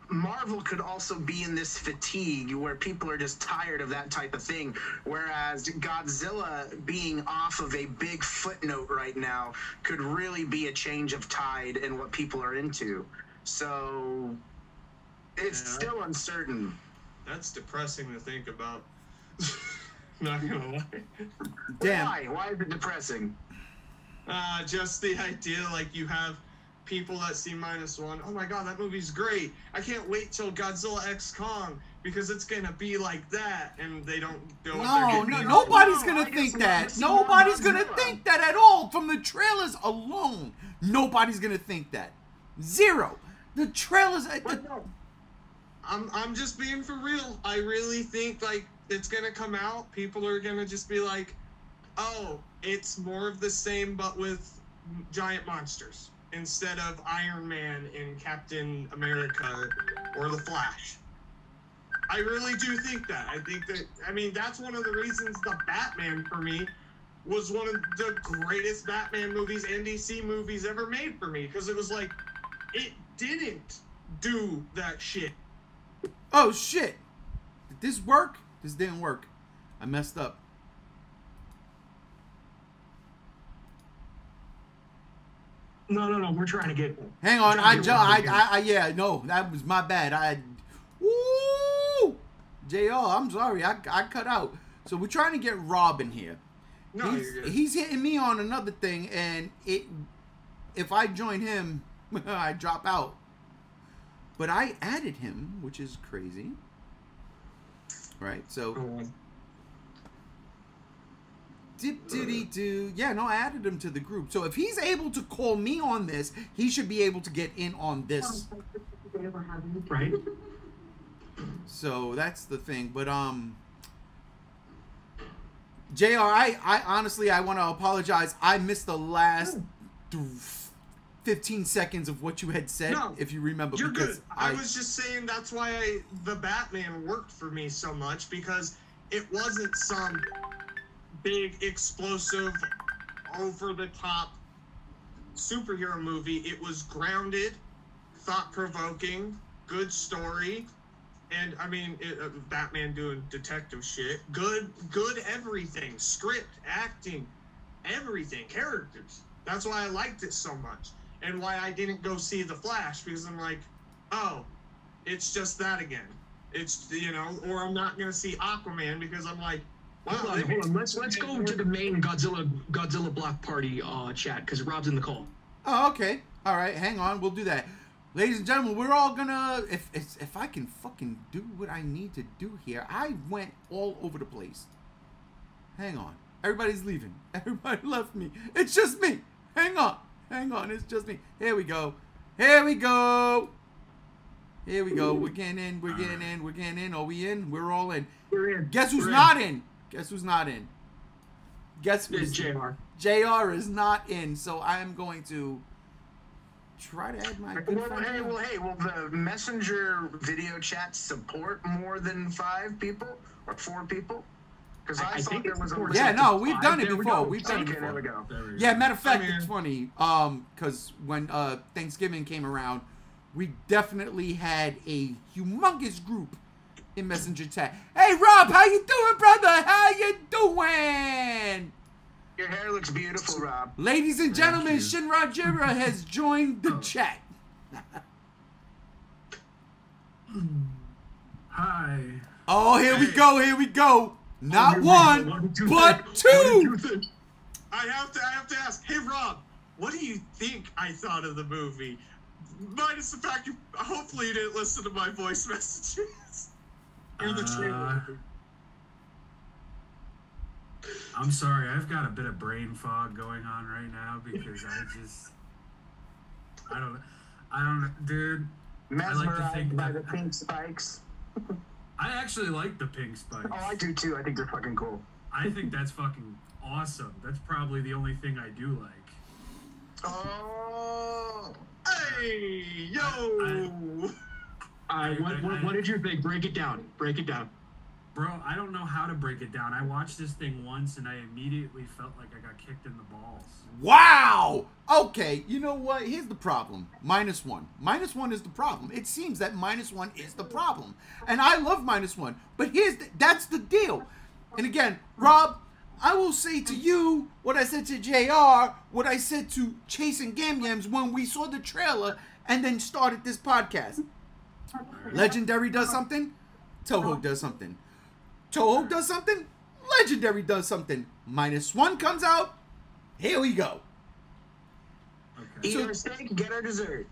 Marvel could also be in this fatigue where people are just tired of that type of thing, whereas Godzilla being off of a big footnote right now could really be a change of tide in what people are into. So it's still uncertain. That's depressing to think about. Not gonna lie. Damn. Why is it depressing? Just the idea, like, you have people that see -1. Oh my god, that movie's great. I can't wait till Godzilla X Kong, because it's gonna be like that, and they don't know what they're getting. Nobody's gonna think that. Nobody's gonna think that at all. From the trailers alone, nobody's gonna think that. Zero. The trailers. I'm just being for real. I really think, like, it's gonna come out. People are gonna just be like, oh, it's more of the same, but with giant monsters instead of Iron Man and Captain America or the Flash. I really do think that. I think that, I mean, that's one of the reasons the Batman, for me, was one of the greatest Batman movies and DC movies ever made for me, because it was like, it didn't do that shit. Oh, shit. Did this work? This didn't work. I messed up. No. We're trying to get. Hang on. Yeah, no, that was my bad. Woo! JR, I'm sorry. I cut out. So we're trying to get Robin here. No, he's hitting me on another thing, and if I join him, I drop out. But I added him, which is crazy. Right, so... Dip-diddy-doo. Yeah, no, I added him to the group. So if he's able to call me on this, he should be able to get in on this. Right. So that's the thing. But, JR, I honestly, I want to apologize. I missed the last 15 seconds of what you had said, if you remember. You're good. I was just saying that's why the Batman worked for me so much, because it wasn't some big, explosive, over-the-top superhero movie. It was grounded, thought-provoking, good story, and, I mean, Batman doing detective shit. Good everything. Script, acting, everything. Characters. That's why I liked it so much. And why I didn't go see The Flash, because I'm like, oh, it's just that again. It's, you know, or I'm not gonna see Aquaman because I'm like, wow. Hold on. Let's go to the main Godzilla Block Party chat because Rob's in the call. Oh, okay. All right, hang on. We'll do that. Ladies and gentlemen, we're all gonna, if I can fucking do what I need to do here. I went all over the place. Hang on. Everybody's leaving. Everybody left me. It's just me. Hang on. It's just me. Here we go. Here we go. We're getting in. We're getting in. Are we in? We're all in. We're in. Guess who's not in? Guess who's not in? Guess who's JR. JR is not in, so I am going to try to add my good friend. Will the messenger video chat support more than 5 people or 4 people? Because I thought there was a... Yeah, no, we've done it before. We've done it Okay, before. there we go. Yeah, matter of fact, it's funny. Because when Thanksgiving came around, we definitely had a humongous group in Messenger chat. Hey, Rob, how you doing, brother? How you doing? Your hair looks beautiful, Rob. Ladies and gentlemen, Shinra Jira has joined the chat. Hi. Oh, here we go. Not one, but 2. I have to ask. Hey, Rob, what do you think I thought of the movie? Minus the fact hopefully you didn't listen to my voice messages. Or the trailer. I'm sorry, I've got a bit of brain fog going on right now because I don't, dude. Mesmerized by the pink spikes. I actually like the pink spikes. Oh, I do too. I think they're fucking cool. I think that's fucking awesome. That's probably the only thing I do like. Oh. Hey, yo. What did you think? Break it down. Bro, I don't know how to break it down. I watched this thing once and I immediately felt like I got kicked in the balls. Wow. Okay, you know what? Here's the problem. -1. -1 is the problem. It seems that -1 is the problem. And I love -1. But that's the deal. And again, Rob, I will say to you what I said to JR, what I said to Chase and Gamyams when we saw the trailer and then started this podcast. Legendary does something, Toho does something. Toho does something, Legendary does something. -1 comes out, here we go. Okay. Eat our steak, get our dessert.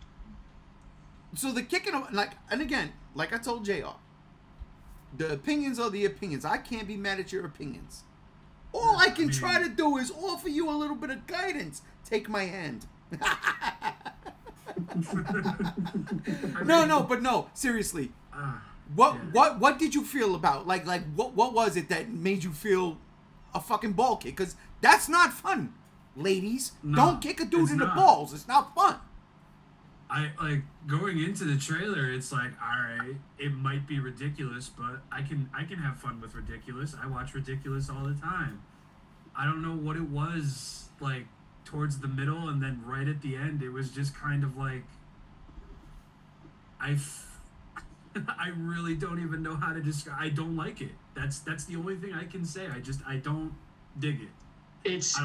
So the kicking of, and again, like I told JR, the opinions are the opinions. I can't be mad at your opinions. All I can try to do is offer you a little bit of guidance. Take my hand. No, seriously. What did you feel about what was it that made you feel a fucking ball kick? Because that's not fun, ladies. No, don't kick a dude in the balls. It's not fun. I going into the trailer, it's like, all right, it might be ridiculous, but I can have fun with ridiculous. I watch ridiculous all the time. I don't know what it was like towards the middle and then right at the end. It was just kind of like I really don't even know how to describe. I don't like it. That's the only thing I can say. I don't dig it. It's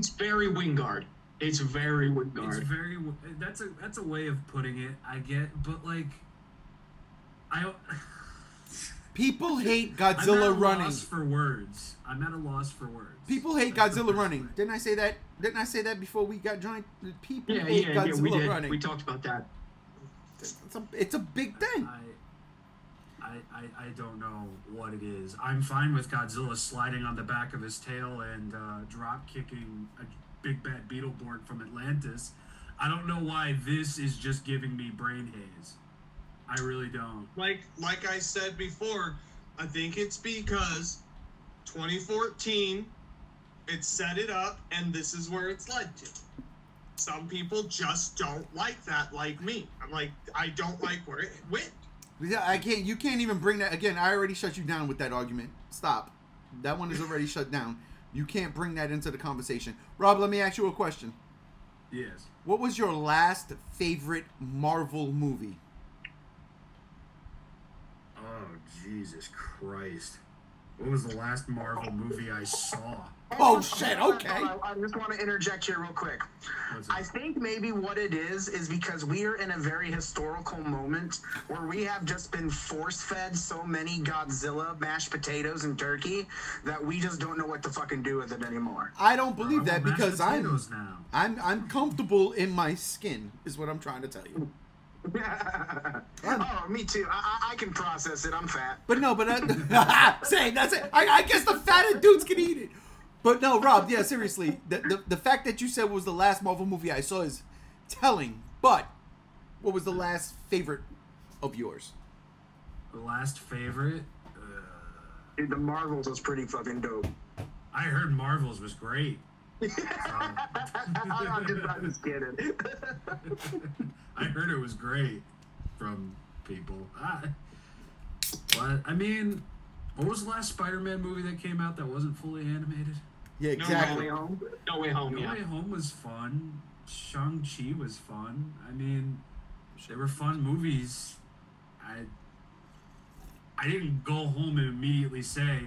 very Wingard. It's very Wingard. It's very. That's a way of putting it. I get, but like, people hate Godzilla running. I'm at a loss for words. I'm at a loss for words. People hate Godzilla running. Didn't I say that? Didn't I say that before we got joined? People hate Godzilla running. We talked about that. It's a big thing. I don't know what it is. I'm fine with Godzilla sliding on the back of his tail and drop kicking a big bad Beetleborg from Atlantis. I don't know why this is just giving me brain haze. I really don't. Like I said before, I think it's because 2014, it set it up, and this is where it's led to. Some people just don't like that, like me. I'm like, I don't like where it went. I can't. You can't even bring that again. I already shut you down with that argument. Stop. That one is already shut down. You can't bring that into the conversation. Rob, let me ask you a question. Yes. What was your last favorite Marvel movie? Oh, Jesus Christ. What was the last Marvel movie I saw? Oh shit! Okay. I just want to interject here real quick. I think maybe what it is because we are in a very historical moment where we have just been force-fed so many Godzilla mashed potatoes and turkey that we just don't know what to fucking do with it anymore. I don't believe that mashed because potatoes now. I'm comfortable in my skin, is what I'm trying to tell you. Oh, me too. I can process it. I'm fat. But no, but say that's it. I guess the fatter dudes can eat it. But no, Rob. Yeah, seriously, the fact that you said was the last Marvel movie I saw is telling. But what was the last favorite of yours? The last favorite? Dude, the Marvels was pretty fucking dope. I heard Marvels was great. I'm just kidding. I heard it was great from people. But I mean, what was the last Spider-Man movie that came out that wasn't fully animated? Yeah, exactly. No Way Home. No Way Home was fun. Shang-Chi was fun. I mean, they were fun movies. I didn't go home and immediately say,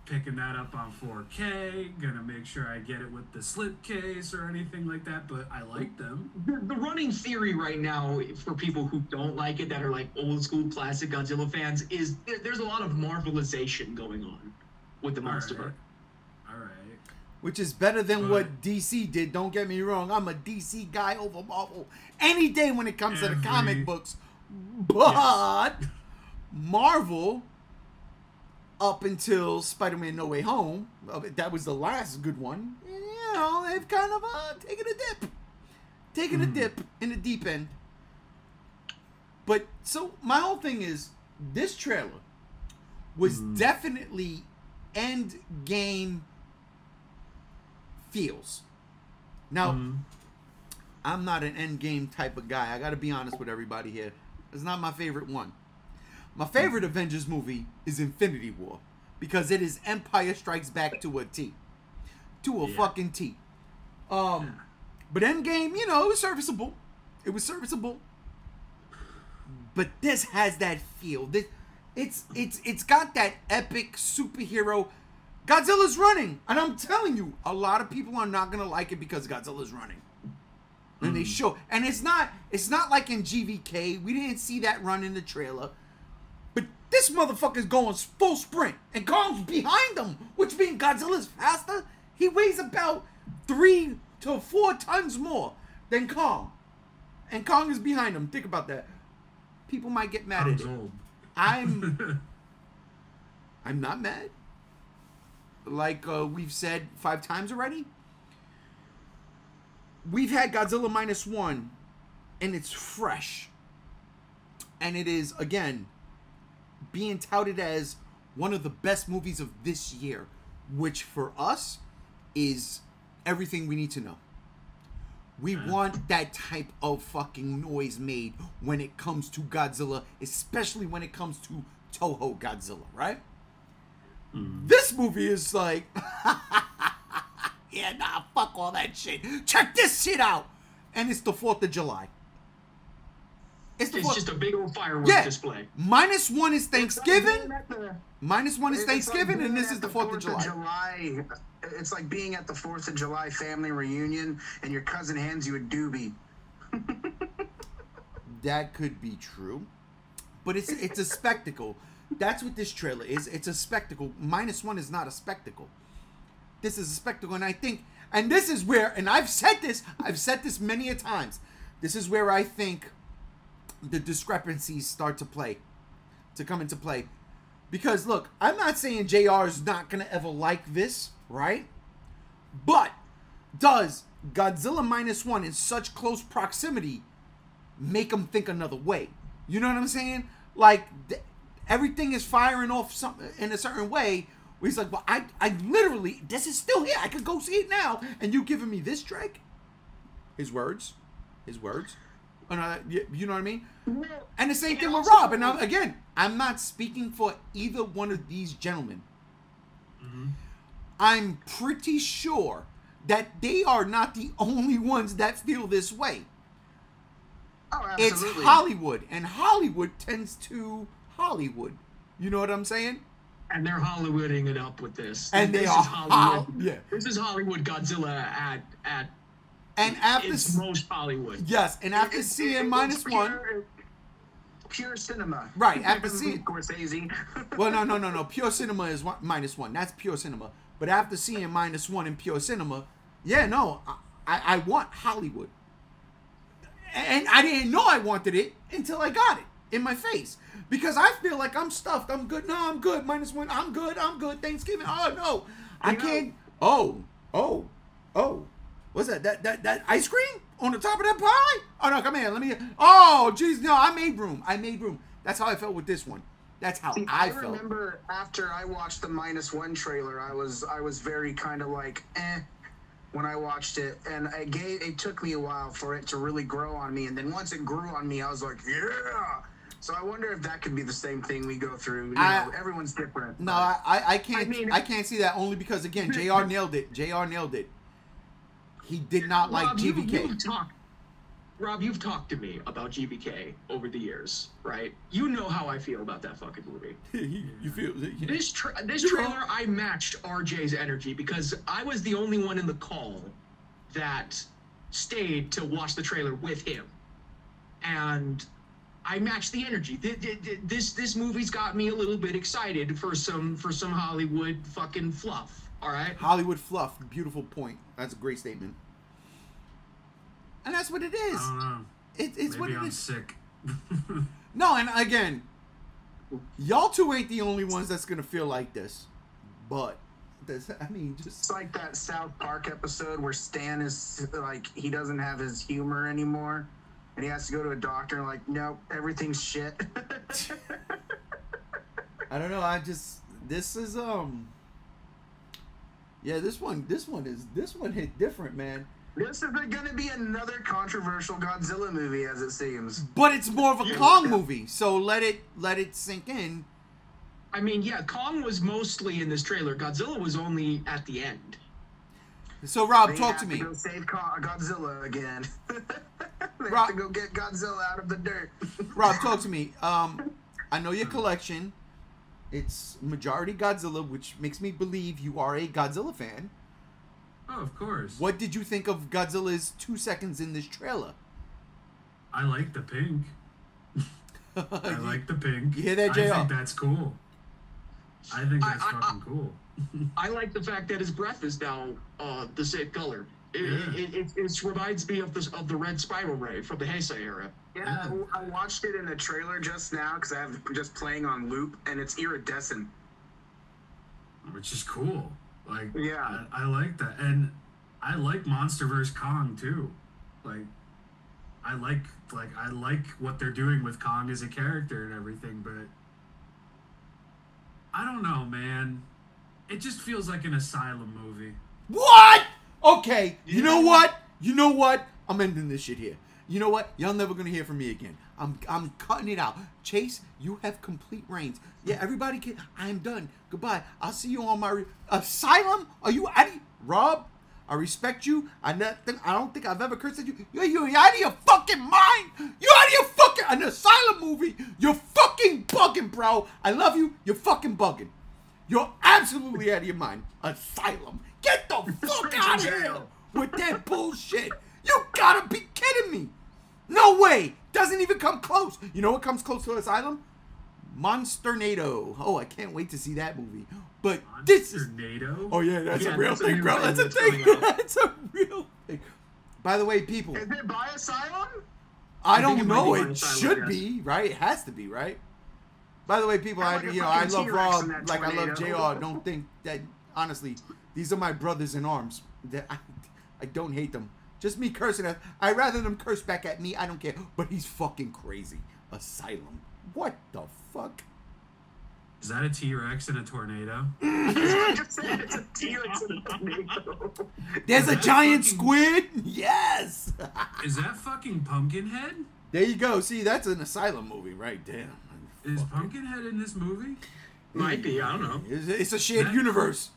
picking that up on 4K, gonna make sure I get it with the slipcase or anything like that, but I like them. The running theory right now for people who don't like it, that are like old school classic Godzilla fans, is there's a lot of Marvelization going on with the monster. All right. Which is better than what DC did. Don't get me wrong. I'm a DC guy over Marvel any day when it comes to the comic books. But Marvel, up until Spider-Man No Way Home, that was the last good one. You know, they've kind of taken a dip in the deep end. But so my whole thing is, this trailer was definitely end game feels. Now, I'm not an end game type of guy. I got to be honest with everybody here. It's not my favorite one. My favorite Avengers movie is Infinity War, because it is Empire Strikes Back to a T. To a fucking T. But Endgame, you know, it was serviceable. It was serviceable. But this has that feel. It's got that epic superhero. Godzilla's running. And I'm telling you, a lot of people are not going to like it because Godzilla's running. And they show. And it's not like in GVK. We didn't see that run in the trailer. This motherfucker's going full sprint, and Kong's behind him, which means Godzilla's faster. He weighs about 3 to 4 tons more than Kong, and Kong is behind him. Think about that. People might get mad at it. I'm not mad. Like we've said 5 times already, we've had Godzilla -1, and it's fresh, and it is again being touted as one of the best movies of this year, which for us is everything we need to know. We want that type of fucking noise made when it comes to Godzilla, especially when it comes to Toho Godzilla, right? This movie is like, yeah, nah, fuck all that shit. Check this shit out. And it's the 4th of July. It's just a big old fireworks display. -1 is Thanksgiving. -1 is Thanksgiving, and this is the 4th of July. It's like being at the 4th of July family reunion, and your cousin hands you a doobie. That could be true, but it's a spectacle. That's what this trailer is. It's a spectacle. -1 is not a spectacle. This is a spectacle, and I think, and this is where, and I've said this many a times. This is where I think the discrepancies start to come into play. Because look, I'm not saying JR is not gonna ever like this, right? But does Godzilla -1 in such close proximity make him think another way? You know what I'm saying? Like everything is firing off in a certain way. Where he's like, well, I literally, this is still here. I could go see it now, and you giving me this, Drake? His words. You know what I mean? And the same thing with Rob. And again, I'm not speaking for either one of these gentlemen. I'm pretty sure that they are not the only ones that feel this way. Oh, absolutely. It's Hollywood, and Hollywood tends to Hollywood. You know what I'm saying? And they're Hollywooding it up with this. And this they is are Hollywood. yeah. This is Hollywood Godzilla at and after its most Hollywood. Yes, and after seeing -1, pure cinema. right? After seeing Scorsese. well, no. Pure cinema is -1. That's pure cinema. But after seeing -1 in pure cinema, yeah, no, I want Hollywood, and I didn't know I wanted it until I got it in my face because I feel like I'm stuffed. I'm good. No, I'm good. -1. I'm good. I'm good. Thanksgiving. Oh no, I can't. Oh. What's that? That ice cream on the top of that pie? Oh no, come here. Let me. Oh jeez, no. I made room. That's how I felt with this one. That's how I felt. I remember after I watched the -1 trailer, I was very kind of like when I watched it, and it took me a while for it to really grow on me, and then once it grew on me, I was like, yeah. So I wonder if that could be the same thing we go through. You know, everyone's different. No, I can't. I can't see that only because again, JR nailed it. He did not like GVK. Rob, you've talked to me about GVK over the years, right? You know how I feel about that fucking movie. You feel this trailer? I matched RJ's energy because I was the only one in the call that stayed to watch the trailer with him, and I matched the energy. This movie's got me a little bit excited for some Hollywood fucking fluff. All right, Hollywood fluff. Beautiful point. That's a great statement. And that's what it is. I don't know. It's Maybe what it I'm is. sick. No, and again, y'all two ain't the only ones that's gonna feel like this. But just it's like that South Park episode where Stan is like he doesn't have his humor anymore, and he has to go to a doctor and like, nope, everything's shit. I don't know. This is yeah, this one hit different, man. This is going to be another controversial Godzilla movie, as it seems. But it's more of a Kong movie, so let it sink in. I mean, yeah, Kong was mostly in this trailer. Godzilla was only at the end. So, Rob, talk to me. Go save Godzilla again. They Rob, have to go get Godzilla out of the dirt. Rob, talk to me. I know your collection. It's majority Godzilla, which makes me believe you are a Godzilla fan. Oh, of course. What did you think of Godzilla's 2 seconds in this trailer? I like the pink. I like the pink. You hear that, JR? I think that's cool. I think that's fucking cool. I like the fact that his breath is now the same color. It reminds me of the red spiral ray from the Heisei era. Yeah, I watched it in the trailer just now because I have just playing on loop, and it's iridescent. Which is cool. Like, yeah, I like that, and I like MonsterVerse Kong too. Like, I like what they're doing with Kong as a character and everything, but I don't know, man. It just feels like an Asylum movie. What? Okay. You know what? I'm ending this shit here. You know what? Y'all never gonna hear from me again. I'm cutting it out. Chase, you have complete reigns. Yeah, everybody can. I am done. Goodbye. I'll see you on my Asylum. Are you out of Rob? I respect you. I don't think I've ever cursed at you. You're out of your fucking mind. You're out of your fucking an Asylum movie. You're fucking bugging, bro. I love you. You're fucking bugging. You're absolutely out of your mind. Asylum. Get the fuck out of here with that bullshit. You gotta be kidding me. No way. Doesn't even come close. You know what comes close to Asylum? Monsternado. Oh, I can't wait to see that movie. But this is... Monsternado? Oh, yeah, that's a real thing, bro. That's a thing. That's a real thing. By the way, people... Is it by Asylum? I don't know. It should be, right? It has to be, right? By the way, people, I love Rob like I love JR. Don't think that, honestly, these are my brothers in arms. I don't hate them. Just me cursing at... I'd rather them curse back at me. I don't care. But he's fucking crazy. Asylum. What the fuck? Is that a T-Rex in a tornado? It's a T-Rex in a tornado. There's a giant squid? Yes! Is that fucking Pumpkinhead? There you go. See, that's an Asylum movie right there. Is Pumpkinhead in this movie? Might be. I don't know. It's a shared universe.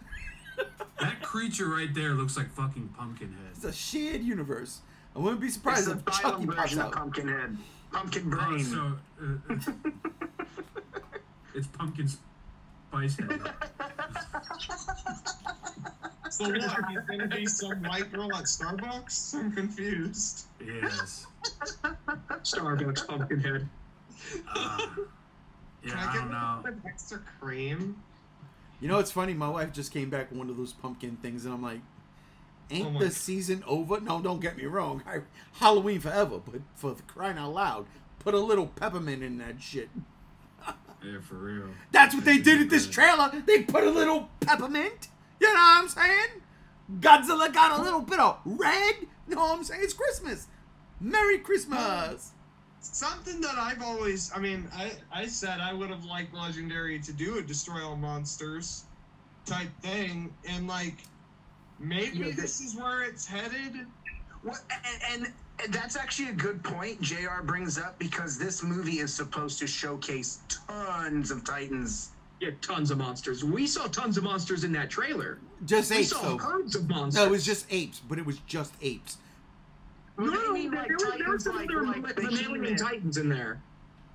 That creature right there looks like fucking Pumpkinhead. It's a shared universe. I wouldn't be surprised if Chucky pops out. Pumpkinhead. Pumpkin brain. It's pumpkin Spice Head. So what? He's gonna be some white girl at Starbucks? I'm confused. Yes. Starbucks Pumpkinhead. Yeah, Can I don't know. An extra cream? You know, it's funny. My wife just came back with one of those pumpkin things, and I'm like, ain't Oh my the God. season over? No, don't get me wrong. Halloween forever, but for crying out loud, put a little peppermint in that shit. Yeah, for real. That's what they did at this trailer. They put a little peppermint. You know what I'm saying? Godzilla got a little bit of red. You know what I'm saying? It's Christmas. Merry Christmas. Something that I've always, I said I would have liked Legendary to do a Destroy All Monsters type thing, and like, maybe this is where it's headed. Well, and that's actually a good point JR brings up, because this movie is supposed to showcase tons of Titans. Yeah, tons of monsters. We saw tons of monsters in that trailer. Just We apes, saw though. herds of monsters. No, it was just apes, but it was just apes. Well, No, they mean, there like, was Titans, some like, other like the mammalian He-Man. titans in there.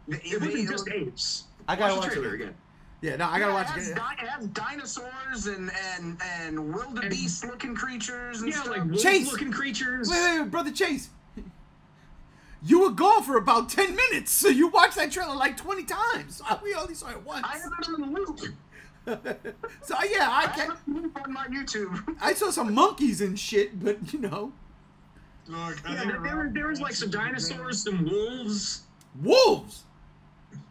It wasn't just apes. I gotta Watch watch the trailer it again. Yeah, no, I gotta watch it. it. It has dinosaurs and wildebeest looking creatures and Yeah, stuff. like Chase! wolf-looking creatures. Wait, brother Chase. You were gone for about 10 minutes, so you watched that trailer like 20 times. We only saw it once. I have it on loop. So yeah, I I have can. it on loop on my YouTube. I saw some monkeys and shit, but you know, Look, I Yeah, think there was like some dinosaurs, some wolves. wolves.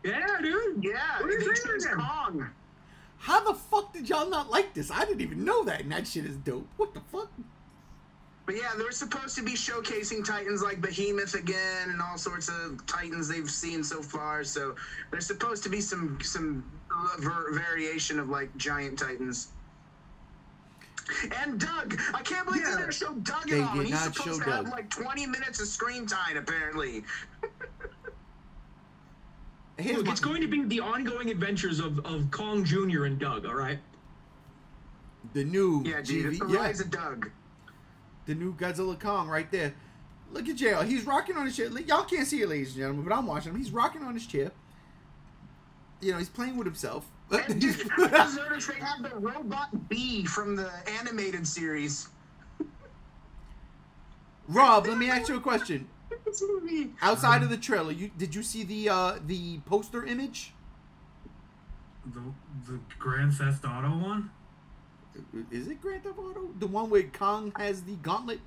Yeah, dude. Yeah, What are you they saying chose again? Kong. How the fuck did y'all not like this? I didn't even know that, and that shit is dope. What the fuck? But yeah, they're supposed to be showcasing Titans like Behemoth again and all sorts of Titans they've seen so far. So there's supposed to be some variation of like giant Titans. And Doug, I can't believe they didn't show Doug They at all. did He's not supposed show to have Doug. like 20 minutes of screen time apparently. Here's Look, my- it's going to be the ongoing adventures of Kong Jr. and Doug, all right? the new Yeah, dude, it's the GV, rise of Doug. the new Godzilla Kong right there. Look at JL. He's rocking on his chair. Y'all can't see it, ladies and gentlemen, but I'm watching him. He's rocking on his chair. You know, he's playing with himself. And just, I just noticed they have the robot bee from the animated series. Rob, let me ask you a question. This movie. Outside of the trailer, did you see the poster image? The Grand Theft Auto one? Is it Grand Theft Auto? The one where Kong has the gauntlet?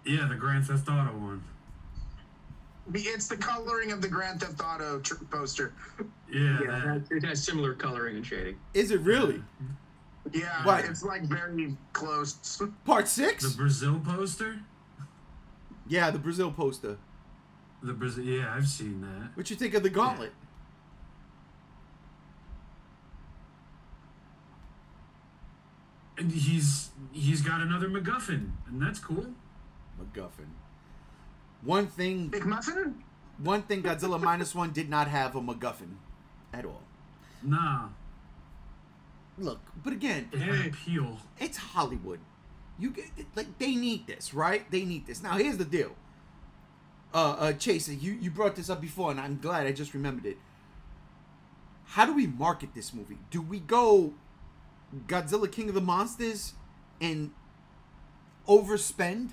Yeah, the Grand Theft Auto one. It's the coloring of the Grand Theft Auto poster. Yeah, Yeah, that. it has similar coloring and shading. Is it really? Yeah, What? it's like very close. Part The 6? Brazil poster? Yeah, the Brazil poster. The Brazil. Yeah, I've seen that. What you think of the gauntlet? And he's got another MacGuffin, and that's cool. MacGuffin. One thing McMuffin? Godzilla -1 did not have a MacGuffin at all. Nah, Look, but again, it had appeal. it's Hollywood. You get like they need this, right? They need this. Now here's the deal. Chase, you brought this up before, and I'm glad I just remembered it. How do we market this movie? Do we go Godzilla King of the Monsters and overspend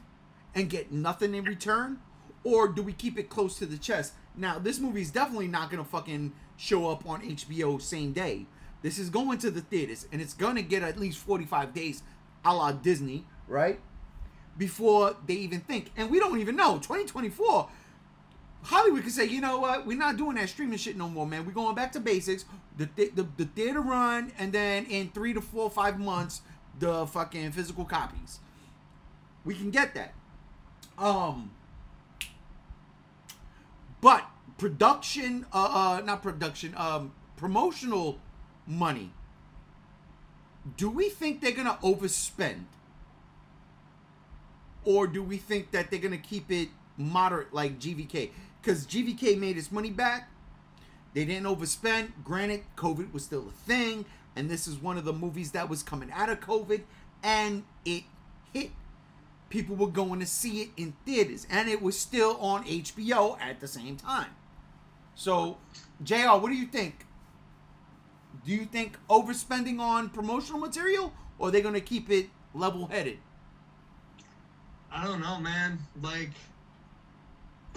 and get nothing in return? Or do we keep it close to the chest? Now, this movie is definitely not going to fucking show up on HBO same day. This is going to the theaters, and it's going to get at least 45 days a la Disney, right? Before they even think. And we don't even know. 2024, Hollywood can say, you know what? We're not doing that streaming shit no more, man. We're going back to basics. The theater run, and then in 3 to 4 or 5 months, the fucking physical copies. We can get that. But production, promotional money. Do we think they're gonna overspend? Or do we think that they're gonna keep it moderate like GVK? Because GVK made its money back. They didn't overspend. Granted, COVID was still a thing, and this is one of the movies that was coming out of COVID, and it hit. People were going to see it in theaters, and it was still on HBO at the same time. So, JR, what do you think? Do you think overspending on promotional material, or are they going to keep it level-headed? I don't know, man. Like,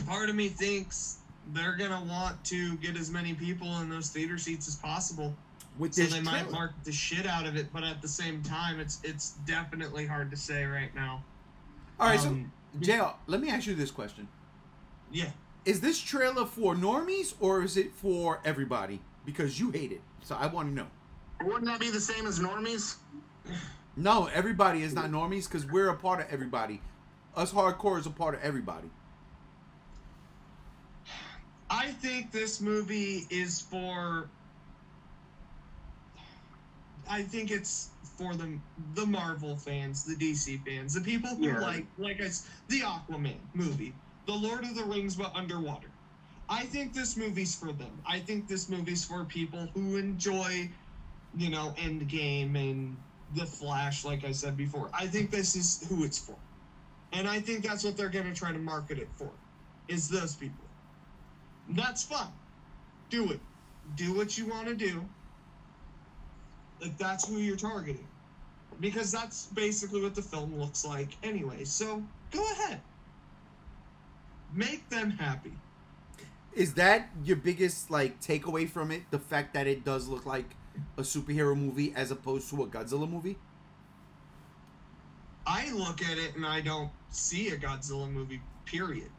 part of me thinks they're gonna want to get as many people in those theater seats as possible. With so this they trailer. might market the shit out of it, but at the same time, it's definitely hard to say right now. All right, so JL, let me ask you this question. Yeah. Is this trailer for normies or is it for everybody? Because you hate it, so I want to know. Wouldn't that be the same as normies? No, everybody is not normies because we're a part of everybody. Us hardcore is a part of everybody. I think this movie is for... I think it's for the Marvel fans, the DC fans, the people who like us, the Aquaman movie, the Lord of the Rings but underwater. I think this movie's for them. I think this movie's for people who enjoy, you know, Endgame and The Flash, like I said before. I think this is who it's for. And I think that's what they're going to try to market it for, is those people. That's fun. Do it. Do what you want to do. Like, that's who you're targeting. Because that's basically what the film looks like anyway. So, go ahead. Make them happy. Is that your biggest, like, takeaway from it? The fact that it does look like a superhero movie as opposed to a Godzilla movie? I look at it and I don't see a Godzilla movie, period.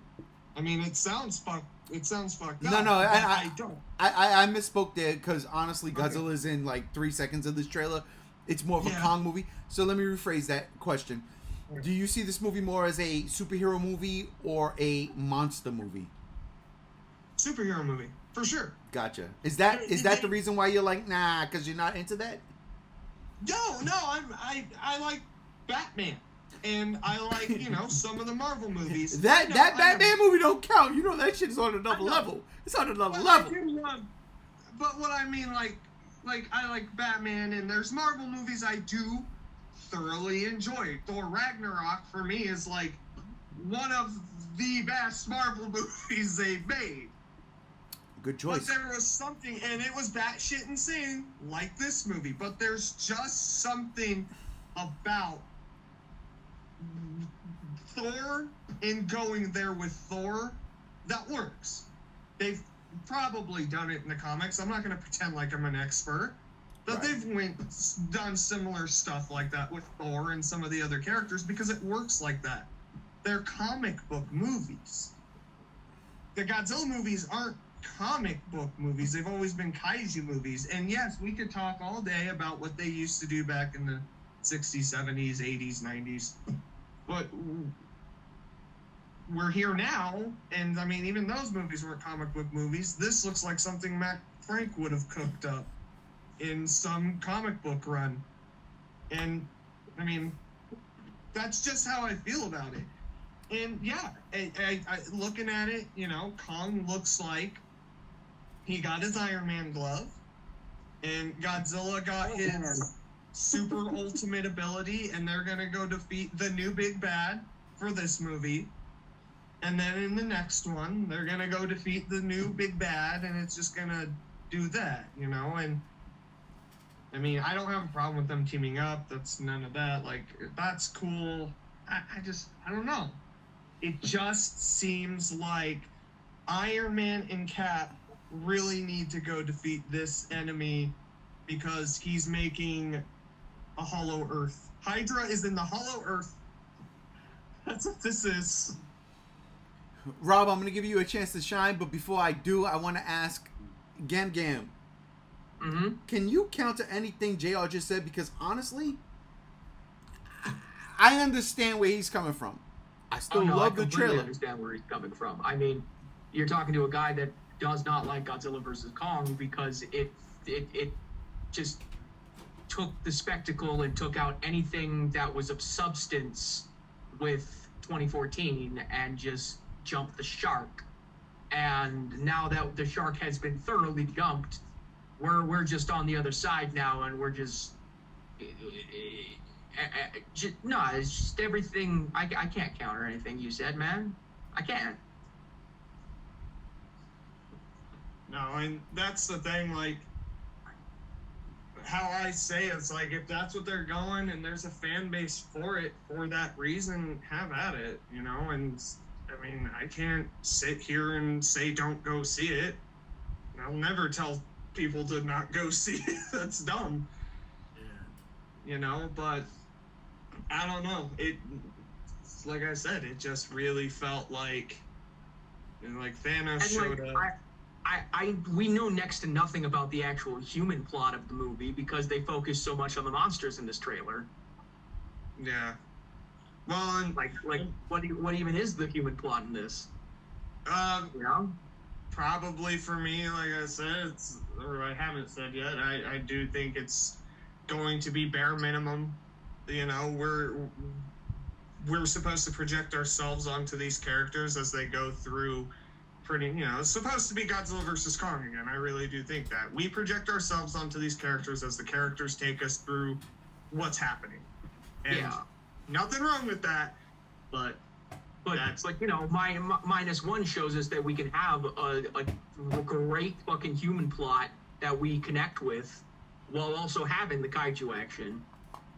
I mean, it sounds fucked up. No, I don't. I misspoke there because honestly, Godzilla is in like 3 seconds of this trailer. It's more of a Kong movie. So let me rephrase that question. Do you see this movie more as a superhero movie or a monster movie? Superhero movie, for sure. Gotcha. Is that the reason why you're like, nah, because you're not into that? No, I like Batman. And I like, you know, some of the Marvel movies. That Batman movie don't count. You know that shit's on another level. It's on another level. But what I mean, like I like Batman, and there's Marvel movies I do thoroughly enjoy. Thor Ragnarok for me is like one of the best Marvel movies they've made. Good choice. But there was something, and it was batshit insane, like this movie. But there's just something about Thor and going there with Thor that works. They've probably done it in the comics. I'm not going to pretend like I'm an expert, but they've done similar stuff like that with Thor and some of the other characters because it works like that. They're comic book movies. The Godzilla movies aren't comic book movies. They've always been kaiju movies. And yes, we could talk all day about what they used to do back in the 60s, 70s, 80s, 90s. But we're here now, and I mean, even those movies weren't comic book movies. This looks like something Matt Frank would have cooked up in some comic book run. And, I mean, that's just how I feel about it. And, yeah, I looking at it, you know, Kong looks like he got his Iron Man glove, and Godzilla got his super ultimate ability, and they're gonna go defeat the new big bad for this movie. And then in the next one, they're gonna go defeat the new big bad, and it's just gonna do that, you know? And I mean, I don't have a problem with them teaming up. That's none of that. Like, that's cool. I don't know. It just seems like Iron Man and Cap really need to go defeat this enemy because he's making a Hollow Earth. Hydra is in the Hollow Earth. That's what this is. Rob, I'm going to give you a chance to shine, but before I do, I want to ask Gam. Mm-hmm. Can you counter anything JR just said? Because honestly, I understand where he's coming from. I still love the trailer. I understand where he's coming from. I mean, you're talking to a guy that does not like Godzilla vs. Kong because it just took the spectacle and took out anything that was of substance with 2014 and just jumped the shark. And now that the shark has been thoroughly jumped, we're just on the other side now, and we're just no, it's just everything. I can't counter anything you said, man. I can't. No, and that's the thing, like, how I say it's like, if that's what they're going and there's a fan base for it for that reason, have at it, you know. And I mean, I can't sit here and say don't go see it. I'll never tell people to not go see it. That's dumb. Yeah. You know, but I don't know. Like I said, it just really felt like, you know, like Thanos showed up. We know next to nothing about the actual human plot of the movie because they focus so much on the monsters in this trailer. Yeah. Well, and, like what even is the human plot in this? You know? Probably for me, like I said, or I haven't said yet, I do think it's going to be bare minimum. You know, we're supposed to project ourselves onto these characters as they go through. Pretty, you know, it's supposed to be Godzilla versus Kong again. I really do think that we project ourselves onto these characters as the characters take us through what's happening. And nothing wrong with that, but it's like, you know, -1 shows us that we can have a great fucking human plot that we connect with while also having the kaiju action.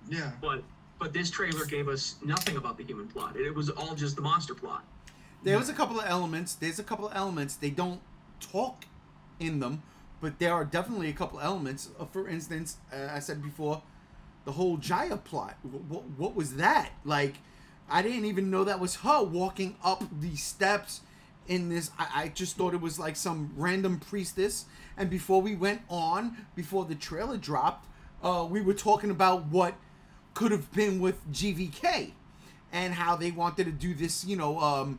Yeah. But this trailer gave us nothing about the human plot. It was all just the monster plot. There was a couple of elements. There's a couple of elements. They don't talk in them, but there are definitely a couple of elements. For instance, I said before, the whole Jaya plot. What was that? Like, I didn't even know that was her walking up these steps in this. I just thought it was like some random priestess. And before we went on, before the trailer dropped, we were talking about what could have been with GVK and how they wanted to do this, you know,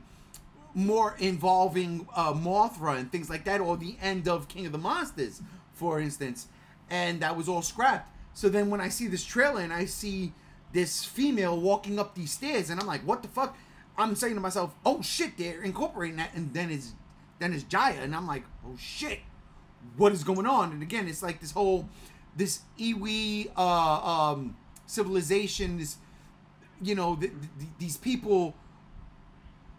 more involving Mothra and things like that, or the end of King of the Monsters, for instance, and that was all scrapped. So then when I see this trailer and I see this female walking up these stairs, and I'm like, what the fuck? I'm saying to myself, oh shit, they're incorporating that, and then it's Jaya, and I'm like, oh shit, what is going on? And again, it's like this Iwi civilization, this, you know, these people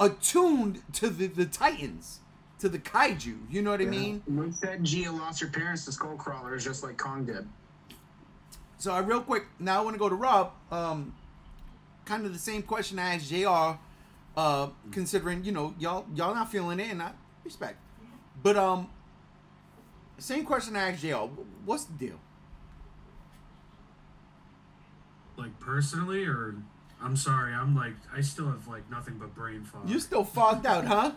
attuned to the Titans, to the kaiju. You know what I mean? We said Gia lost her parents to skull crawlers just like Kong did. So real quick, now I want to go to Rob. Kind of the same question I asked JR, considering, you know, y'all not feeling it, and I respect. But same question I asked JR. What's the deal? Like personally, or I'm sorry, I still have like nothing but brain fog. You still fogged out, huh?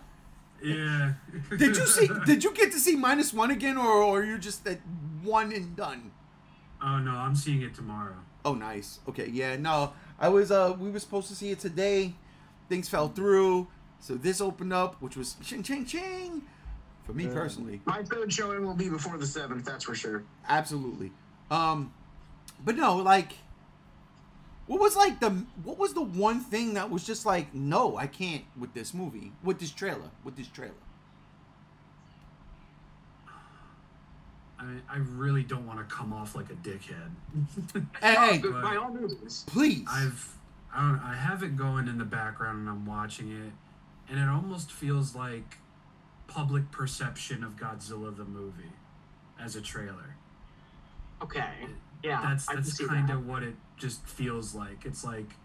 Yeah. Did you get to see -1 again, or you're just at one and done? Oh no, I'm seeing it tomorrow. Oh, nice. Okay, yeah, no, we were supposed to see it today. Things fell through, so this opened up, which was ching ching ching for me personally. My third showing will be before the 7th, that's for sure. Absolutely. But no, like, what was the one thing that was just like, no, I can't with this movie, with this trailer. I really don't want to come off like a dickhead. Hey, by all means, please. I have it going in the background and I'm watching it, and it almost feels like public perception of Godzilla the movie as a trailer. Okay. Yeah. That's kind of what it just feels like. It's like,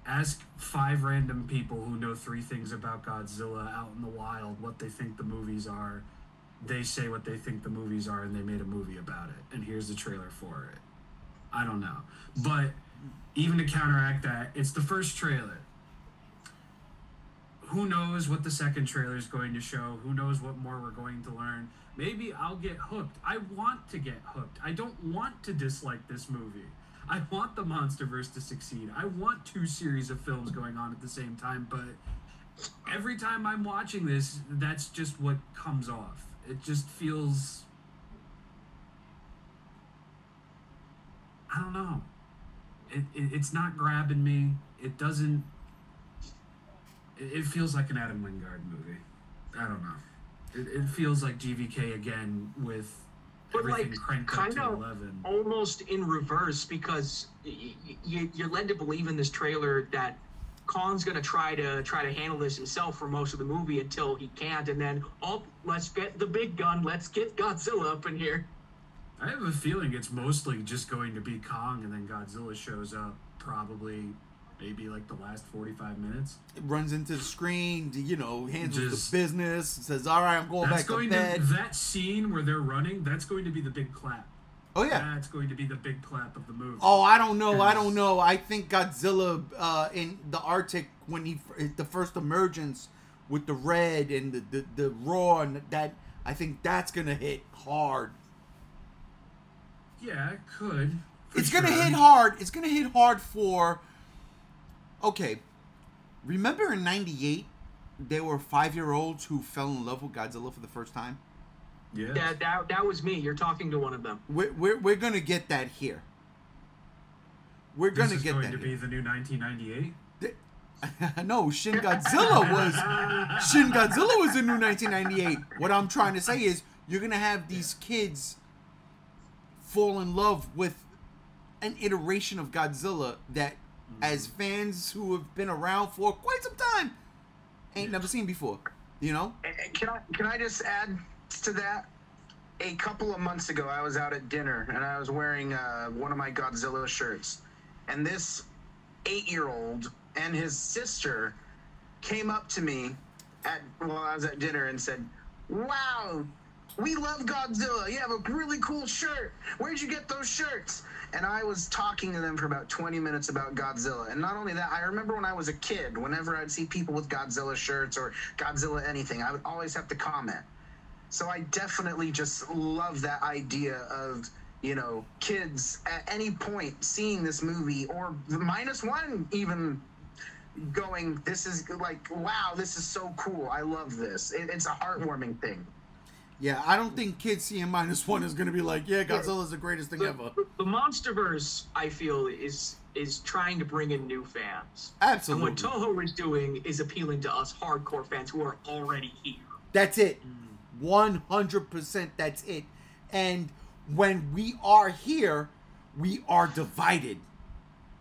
ask 5 random people who know 3 things about Godzilla out in the wild what they think the movies are. They say what they think the movies are, and they made a movie about it. And here's the trailer for it. I don't know. But even to counteract that, it's the first trailer. Who knows what the second trailer is going to show? Who knows what more we're going to learn? Maybe I'll get hooked. I want to get hooked. I don't want to dislike this movie. I want the Monsterverse to succeed. I want 2 series of films going on at the same time, but every time I'm watching this, that's just what comes off. It just feels, I don't know. It's not grabbing me. It doesn't. It feels like an Adam Wingard movie. I don't know. It feels like GVK again with everything like, cranked up to 11. Almost in reverse, because you're led to believe in this trailer that Kong's gonna try to handle this himself for most of the movie until he can't, and then let's get the big gun, let's get Godzilla up in here. I have a feeling it's mostly just going to be Kong, and then Godzilla shows up probably maybe like the last 45 minutes. It runs into the screen, you know, handles the business, says, all right, I'm going back to bed. That scene where they're running, that's going to be the big clap. Oh, yeah. That's going to be the big clap of the movie. Oh, I don't know. I think Godzilla in the Arctic, when the first emergence with the red and the roar, and that, I think that's going to hit hard. Yeah, it could. It's going to hit hard. It's going to hit hard for... Okay. Remember in 98, there were 5-year-olds who fell in love with Godzilla for the first time? Yeah, that was me. You're talking to one of them. We're gonna get that here. We're gonna get that. This is going to be the new 1998. No, Shin Godzilla was the new 1998. What I'm trying to say is, you're gonna have these kids fall in love with an iteration of Godzilla that, as fans who have been around for quite some time, ain't never seen before. You know? Can I just add to that? A couple of months ago, I was out at dinner and I was wearing one of my Godzilla shirts, and this 8-year-old and his sister came up to me while I was at dinner and said, "Wow, we love Godzilla. You have a really cool shirt. Where'd you get those shirts?" And I was talking to them for about 20 minutes about Godzilla. And not only that, I remember when I was a kid, whenever I'd see people with Godzilla shirts or Godzilla anything, I would always have to comment. So I definitely just love that idea of, you know, kids at any point seeing this movie, or the -1 even going, this is like, wow, this is so cool. I love this. It's a heartwarming thing. Yeah, I don't think kids seeing -1 is going to be like, yeah, Godzilla's the greatest thing ever. The MonsterVerse, I feel, is trying to bring in new fans. Absolutely. And what Toho is doing is appealing to us hardcore fans who are already here. That's it. 100% that's it. And when we are here, we are divided.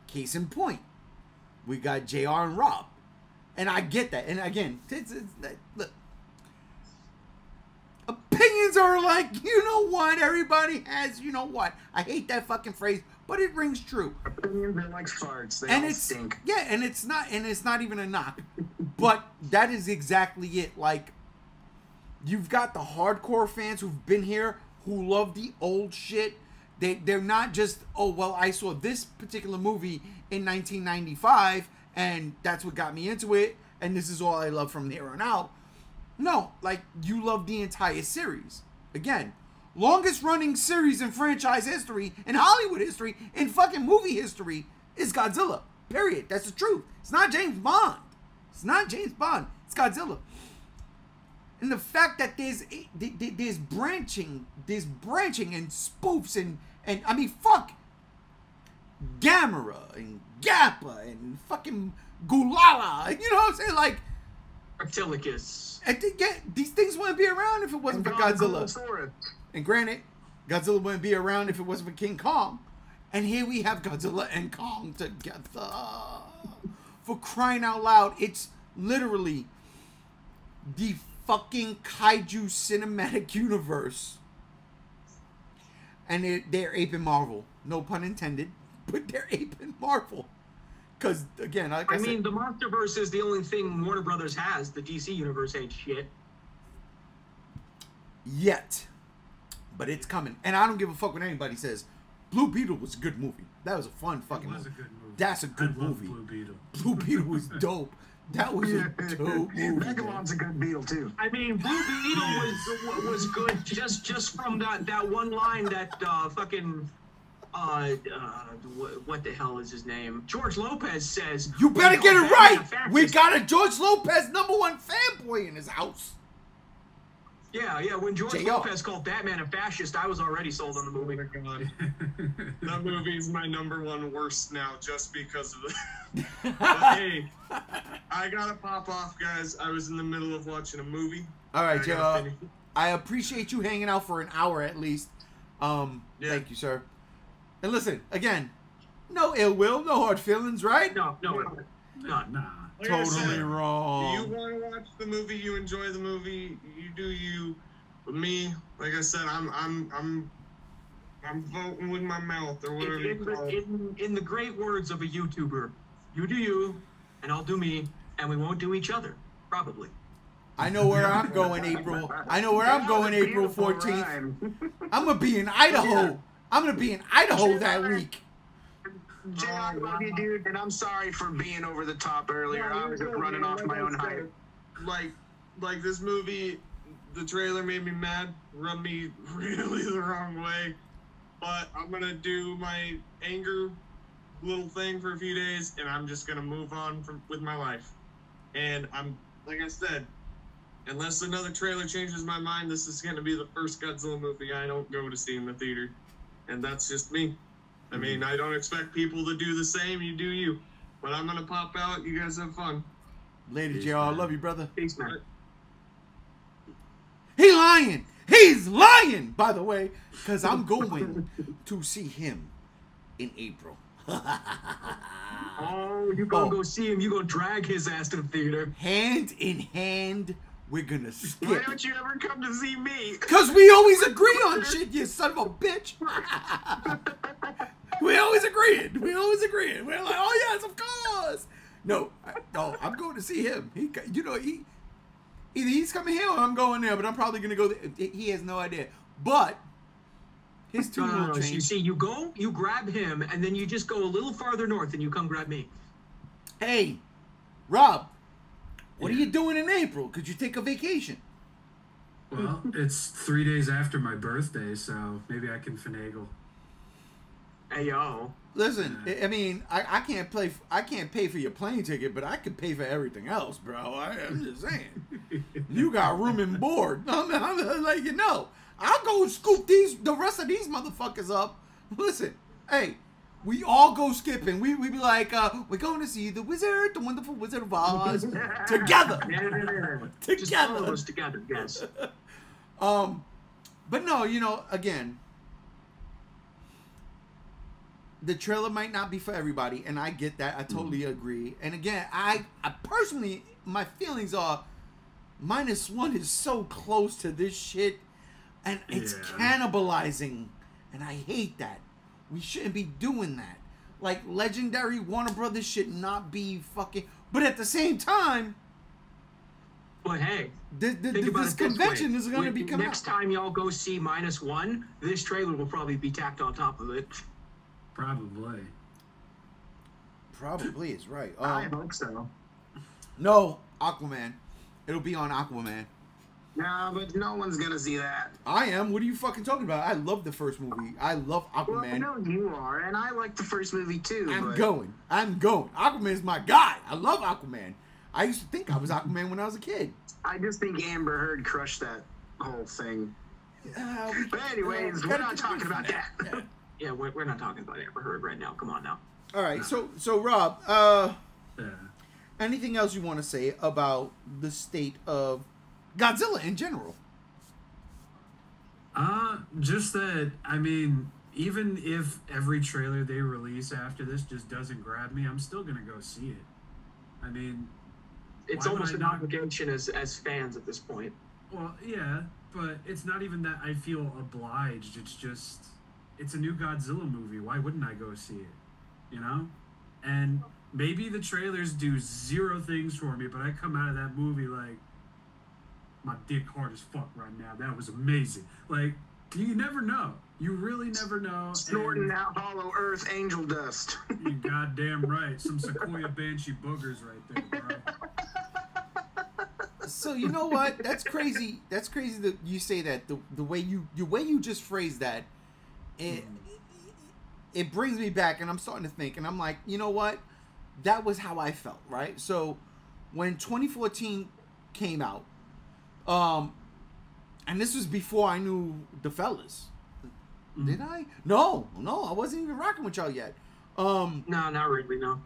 Case in point, we got JR and Rob. And I get that. And again, look, opinions are like, you know what, everybody has, you know what. I hate that fucking phrase, but it rings true. Opinions are like farts. They all stink. Yeah, and it's not even a knock. But that is exactly it. Like, you've got the hardcore fans who've been here, who love the old shit. They're not just, oh, well, I saw this particular movie in 1995, and that's what got me into it, and this is all I love from there on out. No, like, you love the entire series. Again, longest running series in franchise history, in Hollywood history, in fucking movie history, is Godzilla. Period. That's the truth. It's not James Bond. It's not James Bond. It's Godzilla. And the fact that there's branching and spoofs and I mean, fuck, Gamera and Gappa and fucking Gulala, you know what I'm saying? Like, Reptilicus. These things wouldn't be around if it wasn't for Godzilla. And granted, Godzilla wouldn't be around if it wasn't for King Kong. And here we have Godzilla and Kong together. For crying out loud, it's literally the fucking kaiju cinematic universe. And they're aping Marvel. No pun intended, but they're aping Marvel. Because, again, like I mean, the MonsterVerse is the only thing Warner Brothers has. The DC universe ain't shit. Yet. But it's coming. And I don't give a fuck what anybody says. Blue Beetle was a good movie. That was a fun fucking movie. A good movie. That's a good movie. Blue Beetle. Blue Beetle was dope. That was a dope movie. Megalon's a good beetle too. I mean, Blue Beetle was good just from that one line that fucking what the hell is his name? George Lopez says. You better get it right. We got a George Lopez #1 fanboy in his house. Yeah. When George Lopez called Batman a fascist, I was already sold on the movie. Oh my God. That movie is my #1 worst now, just because of it. But hey, I gotta pop off, guys. I was in the middle of watching a movie. All right, Joe. I appreciate you hanging out for an hour at least. Thank you, sir. And listen, again, no ill will, no hard feelings, right? No. Nah. Like Totally wrong. You want to watch the movie, you enjoy the movie, you do you. But me, like I said, I'm I'm voting with my mouth or whatever you call it. In the great words of a YouTuber, you do you, and I'll do me, and we won't do each other, probably. I know where I'm going, April. I know where I'm going, April 14th. I'm gonna be in Idaho. I'm gonna be in Idaho that week. Jay, I love you, dude, and I'm sorry for being over the top earlier. I was just running off my own hype. Like this movie, the trailer made me mad, rubbed me really the wrong way. But I'm gonna do my anger little thing for a few days, and I'm just gonna move on with my life. And I'm, like I said, unless another trailer changes my mind, this is gonna be the first Godzilla movie I don't go to see in the theater, and that's just me. I mean, I don't expect people to do the same. You do you, but I'm gonna pop out. You guys have fun. Later, JR. I love you, brother. Peace, man. He lying. He's lying, by the way, because I'm going to see him in April. Oh, you gonna go see him? You gonna drag his ass to the theater? Hand in hand, we're gonna skip. Why don't you ever come to see me? Because we always agree on shit, you son of a bitch. We always agreed. We're like, oh yes, of course. No, I'm going to see him. Either he's coming here or I'm going there, but I'm probably going to go there. He has no idea. But his tune will change. You see, you go, you grab him, and then you just go a little farther north and you come grab me. Hey, Rob, what are you doing in April? Could you take a vacation? Well, it's 3 days after my birthday, so maybe I can finagle. Hey, yo. Listen, I mean, I can't pay for your plane ticket, but I could pay for everything else, bro. I'm just saying. You got room and board. I'm like, I'll go scoop the rest of these motherfuckers up. Listen, hey, we all go skipping. We be like, we're going to see the wonderful Wizard of Oz, together. Together. Just all of us together, yes. But no, again, the trailer might not be for everybody, and I get that. I totally agree. And again, I personally, my feelings are, -1 is so close to this shit, and it's cannibalizing, and I hate that. We shouldn't be doing that. Like, legendary Warner Brothers should not be fucking... But at the same time... But hey, this convention is going to be coming next time y'all go see -1, this trailer will probably be tacked on top of it. Probably is right. I hope so. No, Aquaman. It'll be on Aquaman. Nah, but no one's gonna see that. I am. What are you fucking talking about? I love the first movie. I love Aquaman. Well, I know you are, and I like the first movie too. I'm going. Aquaman's my guy. I love Aquaman. I used to think I was Aquaman when I was a kid. I just think Amber Heard crushed that whole thing. But anyways, we're not talking about that. Yeah, we're not talking about Amber Heard right now. Come on now. All right, so Rob, anything else you want to say about the state of Godzilla in general? Just that, I mean, even if every trailer they release after this just doesn't grab me, I'm still gonna go see it. I mean, it's almost an obligation as fans at this point. Well, yeah, but it's not even that I feel obliged. It's just, it's a new Godzilla movie. Why wouldn't I go see it? And maybe the trailers do 0 things for me, but I come out of that movie like, my dick hard as fuck right now. That was amazing. Like, you never know. You really never know. Snorting out hollow earth angel dust. You goddamn right. Some Sequoia Banshee boogers right there, bro. So you know what? That's crazy. That's crazy that you say that. The way you just phrased that, it brings me back, and I'm starting to think, and I'm like, you know what? That was how I felt, right? So when 2014 came out, and this was before I knew the fellas. Did I? No, I wasn't even rocking with y'all yet. No, not really, no.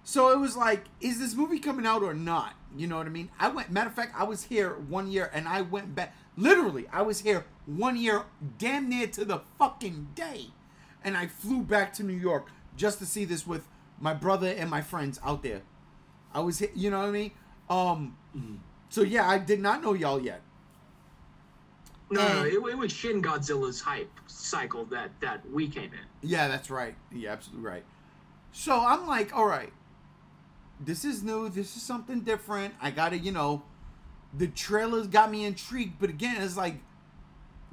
So it was like, is this movie coming out or not? You know what I mean? Matter of fact, I was here 1 year, and I went back. Literally, I was here 1 year, damn near to the fucking day. And I flew back to New York just to see this with my brother and my friends out there. I was here, you know what I mean? So yeah, I did not know y'all yet. No, it was Shin Godzilla's hype cycle that we came in. Yeah, that's right. Yeah, absolutely right. So I'm like, all right, this is new. This is something different. I gotta, the trailers got me intrigued. But again, it's like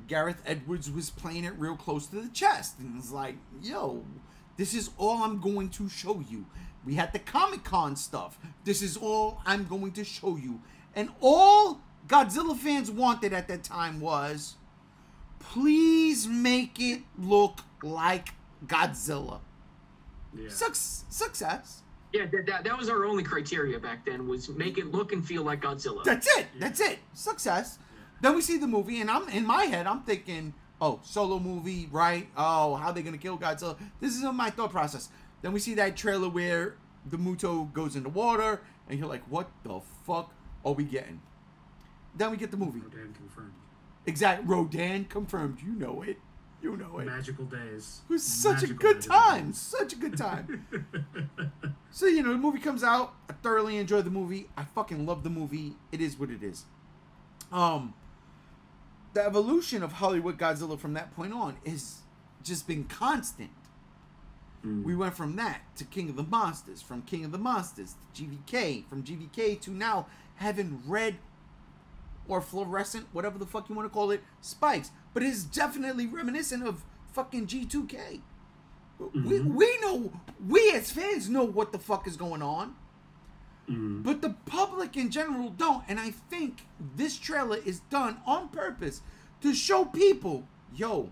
Gareth Edwards was playing it real close to the chest. And it's like, yo, this is all I'm going to show you. We had the Comic-Con stuff. This is all I'm going to show you. And all Godzilla fans wanted at that time was, please make it look like Godzilla. Yeah. Success. Yeah, that was our only criteria back then, was make it look and feel like Godzilla. That's it. Yeah. That's it. Success. Yeah. Then we see the movie, and I'm in my head, I'm thinking, oh, solo movie, right? Oh, how they gonna kill Godzilla? This is my thought process. Then we see that trailer where the Muto goes in the water, and you're like, what the fuck are we getting? Then we get the movie. Rodan confirmed. Exactly. Rodan confirmed. You know it. You know it. Magical days. It was such a good time. Such a good time. So, the movie comes out. I thoroughly enjoyed the movie. I fucking love the movie. It is what it is. The evolution of Hollywood Godzilla from that point on has just been constant. We went from that to King of the Monsters, from King of the Monsters to GVK, from GVK to now having red or fluorescent, whatever the fuck you want to call it, spikes. But it's definitely reminiscent of fucking G2K. We know, we as fans know what the fuck is going on. But the public in general don't. And I think this trailer is done on purpose to show people, yo,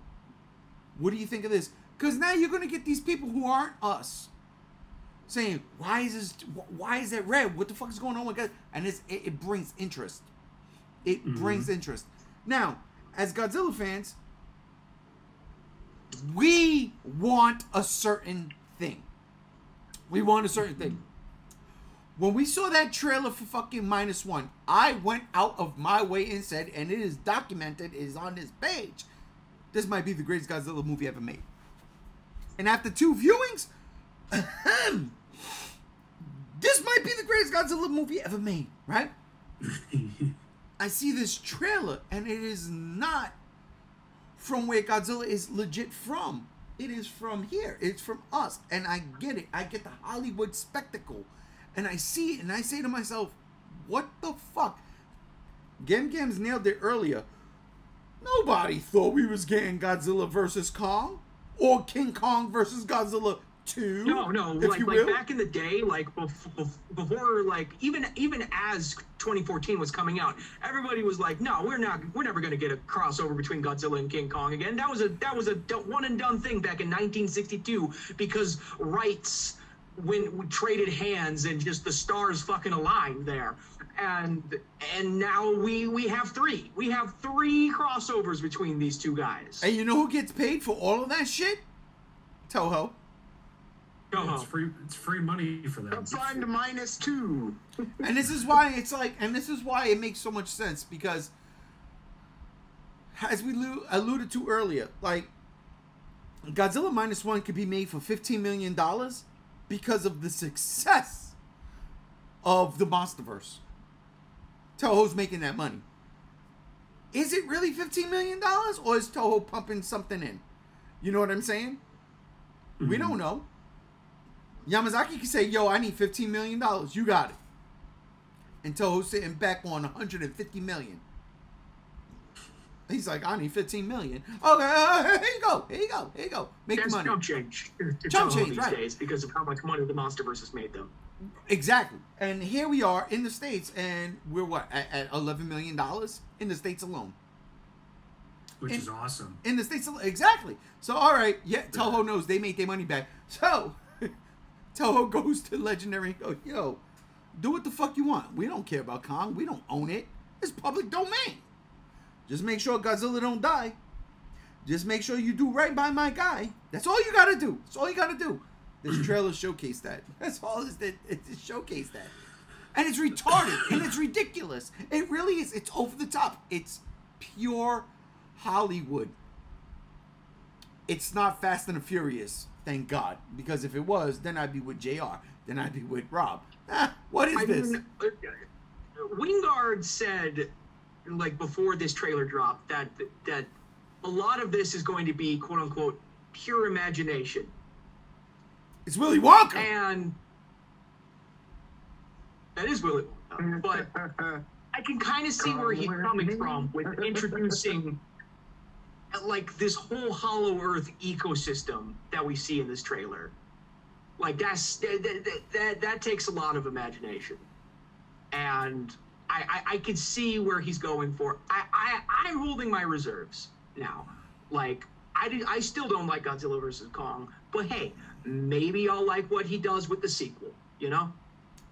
what do you think of this? Because now you're going to get these people who aren't us saying, why is it red? What the fuck is going on with God? And it brings interest. It brings interest. Now, as Godzilla fans, we want a certain thing. We want a certain thing. When we saw that trailer for fucking -1, I went out of my way and said, and it is documented, it is on this page, this might be the greatest Godzilla movie ever made. And after 2 viewings, this might be the greatest Godzilla movie ever made, right? I see this trailer, and it is not from where Godzilla is legit from. It is from here. It's from us. And I get it. I get the Hollywood spectacle. And I see it, and I say to myself, what the fuck? Gams nailed it earlier. Nobody thought we was getting Godzilla versus Kong. Or King Kong versus Godzilla 2. No, like back in the day, like before, like even as 2014 was coming out, everybody was like, no, we're never gonna get a crossover between Godzilla and King Kong again. That was a one and done thing back in 1962 because rights when we traded hands and just the stars fucking aligned there. And now we have 3. We have 3 crossovers between these two guys. And you know who gets paid for all of that shit? Toho. Yeah, it's free money for them. Find -2. And this is why it makes so much sense, because as we alluded to earlier, like Godzilla -1 could be made for $15 million because of the success of the Monsterverse. Toho's making that money. Is it really $15 million, or is Toho pumping something in? You know what I'm saying? We don't know. Yamazaki can say, yo, I need $15 million. You got it. And Toho's sitting back on $150 million. He's like, I need $15 million. Okay, here you go. Here you go. Here you go. Make the money. Chump change. Chump change, these right. days because of how much money the Monsterverse has made them. Exactly. And here we are in the States, and we're what, at $11 million in the States alone. Which is awesome. In the States alone. Exactly. So, all right. Yeah, Toho knows they made their money back. So, Toho goes to Legendary and goes, yo, do what the fuck you want. We don't care about Kong. We don't own it. It's public domain. Just make sure Godzilla don't die. Just make sure you do right by my guy. That's all you gotta do. That's all you gotta do. This trailer showcased that. That's all it showcased that. And it's retarded. And it's ridiculous. It really is. It's over the top. It's pure Hollywood. It's not Fast and the Furious. Thank God. Because if it was, then I'd be with JR. Then I'd be with Rob. What is this? Wingard said like before this trailer dropped, that a lot of this is going to be quote unquote pure imagination. It's Willy Wonka. And that is Willy Wonka. But I can kind of see where he's coming from with introducing like this whole Hollow Earth ecosystem that we see in this trailer. Like that takes a lot of imagination. And I could see where he's going for. I'm holding my reserves now. Like, I still don't like Godzilla vs. Kong, but hey, maybe I'll like what he does with the sequel, you know?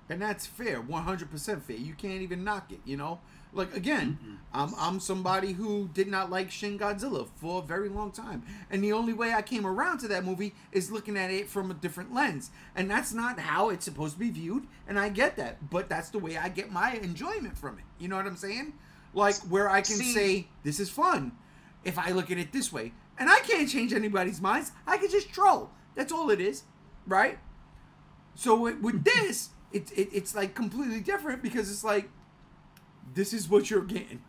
And that's fair, 100% fair. You can't even knock it, you know? Like, again, I'm somebody who did not like Shin Godzilla for a very long time. And the only way I came around to that movie is looking at it from a different lens. And that's not how it's supposed to be viewed, and I get that. But that's the way I get my enjoyment from it. You know what I'm saying? Like, where I can say, this is fun, if I look at it this way. And I can't change anybody's minds. I can just troll. That's all it is, right? So with this, it's like completely different, because it's like, this is what you're getting.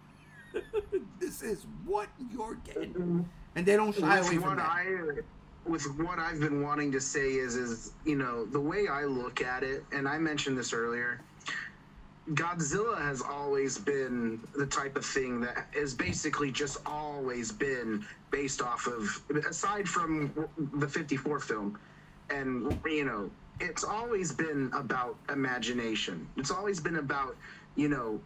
This is what you're getting. And they don't shy away from that. With what I've been wanting to say is, you know, the way I look at it, and I mentioned this earlier, Godzilla has always been the type of thing that has basically just always been based off of, aside from the 54 film, and, you know, it's always been about imagination. It's always been about, you know,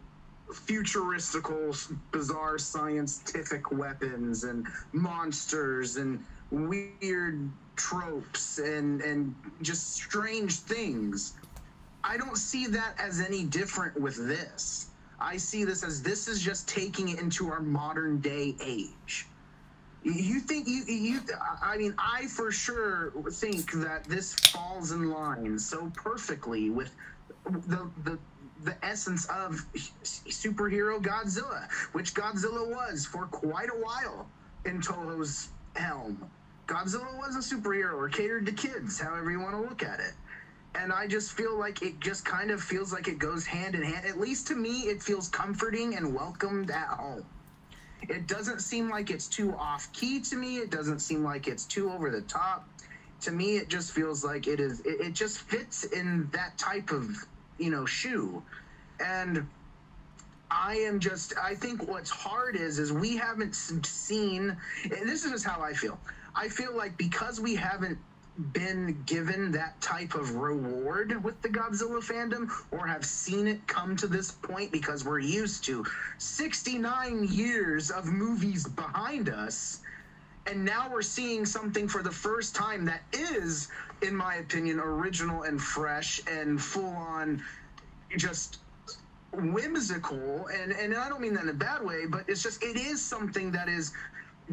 futuristical, bizarre scientific weapons and monsters and weird tropes and just strange things. I don't see that as any different with this. I see this is just taking it into our modern day age. You think I mean, I for sure think that this falls in line so perfectly with the essence of superhero Godzilla, which Godzilla was for quite a while in Toho's helm. Godzilla was a superhero, or catered to kids, however you want to look at it. And I just feel like it just kind of feels like it goes hand in hand. At least to me, it feels comforting and welcomed at home. It doesn't seem like it's too off-key to me. It doesn't seem like it's too over the top. To me, it just feels like it just fits in that type of, you know, shoe. And I think what's hard is we haven't seen, and this is just how I feel. I feel like because we haven't been given that type of reward with the Godzilla fandom, or have seen it come to this point, because we're used to 69 years of movies behind us, and now we're seeing something for the first time that is, in my opinion, original and fresh and full on just whimsical, and I don't mean that in a bad way, but it is something that is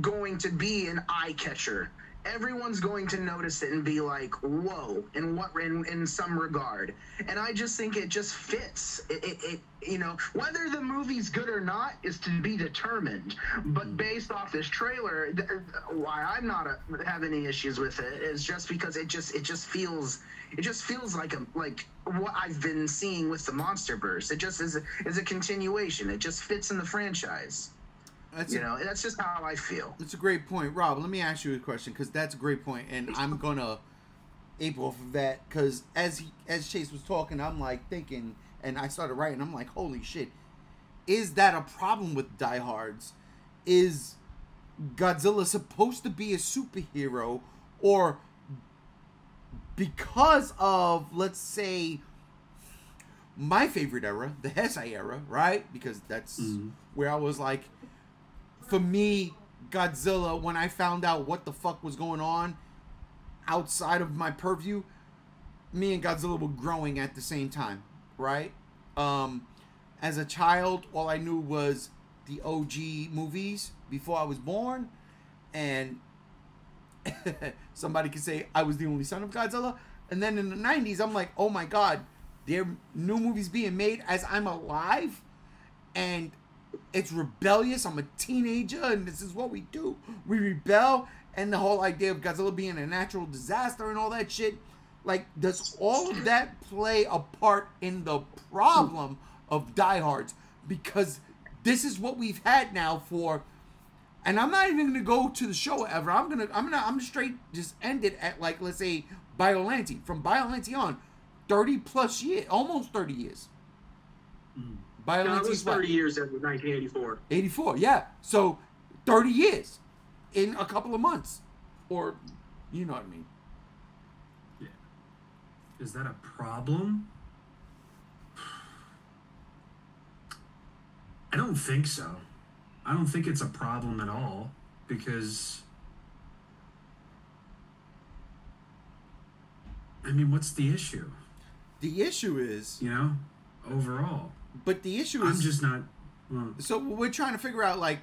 going to be an eye catcher. Everyone's going to notice it and be like, whoa, in some regard. And I just think it just fits. It you know, whether the movie's good or not is to be determined. But based off this trailer, why I'm not have any issues with it is just because it just feels like what I've been seeing with the MonsterVerse. It just is a continuation. It just fits in the franchise. That's just how I feel. That's a great point. Rob, let me ask you a question, because that's a great point, and I'm going to ape off of that, because as Chase was talking, I'm like thinking, and I started writing, I'm like, holy shit, is that a problem with diehards? Is Godzilla supposed to be a superhero, or because of, let's say, my favorite era, the Heisei era, right? Because that's where I was like, for me, Godzilla, when I found out what the fuck was going on outside of my purview, me and Godzilla were growing at the same time, right? As a child, all I knew was the OG movies before I was born, and somebody could say I was the only son of Godzilla. And then in the 90s, I'm like, oh my god, there are new movies being made as I'm alive, and it's rebellious. I'm a teenager, and this is what we do. We rebel, and the whole idea of Godzilla being a natural disaster and all that shit, like, does all of that play a part in the problem of diehards? Because this is what we've had now for, and I'm not even gonna go to the show ever. I'm gonna straight just end it at, like, let's say Biollante. From Biollante on, 30 plus years, almost 30 years. It was 30 years in 1984. 84, yeah. So 30 years in a couple of months, or you know what I mean. Yeah. Is that a problem? I don't think so. I don't think it's a problem at all, because I mean, what's the issue? The issue is, you know, overall. But the issue is, I'm just not. Well, so we're trying to figure out, like,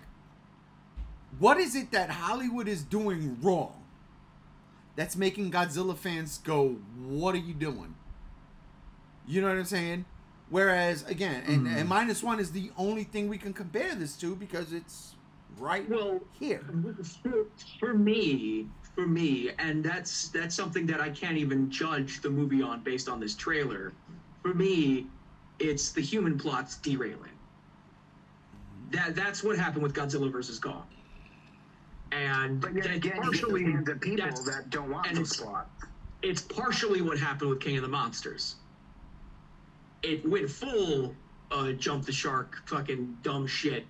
what is it that Hollywood is doing wrong that's making Godzilla fans go, what are you doing? You know what I'm saying? Whereas, again, and -1 is the only thing we can compare this to, because it's right here. For me, and that's something that I can't even judge the movie on based on this trailer. For me, it's the human plots derailing. That's what happened with Godzilla versus Kong. And but yet again, partially the people that don't want this plot. It's partially what happened with King of the Monsters. It went full jump the shark, fucking dumb shit.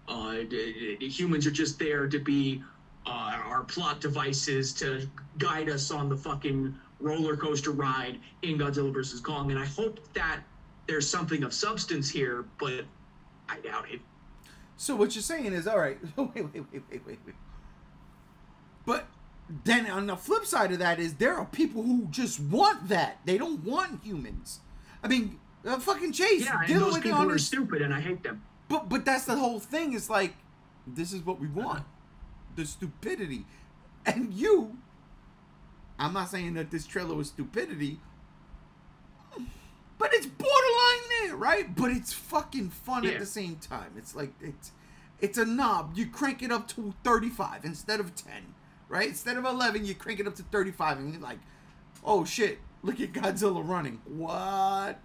Humans are just there to be our plot devices to guide us on the fucking roller coaster ride in Godzilla vs. Kong. And I hope that there's something of substance here, but I doubt it. So what you're saying is, all right, wait. But then on the flip side of that is there are people who just want that. They don't want humans. I mean, fucking Chase. Yeah, and those people are stupid, and I hate them. But that's the whole thing. It's like, this is what we want. The stupidity. And you, I'm not saying that this trailer was stupidity, but it's borderline there, right? But it's fucking fun at the same time. It's like, it's a knob. You crank it up to 35 instead of 10, right? Instead of 11, you crank it up to 35, and you're like, oh shit, look at Godzilla running. What?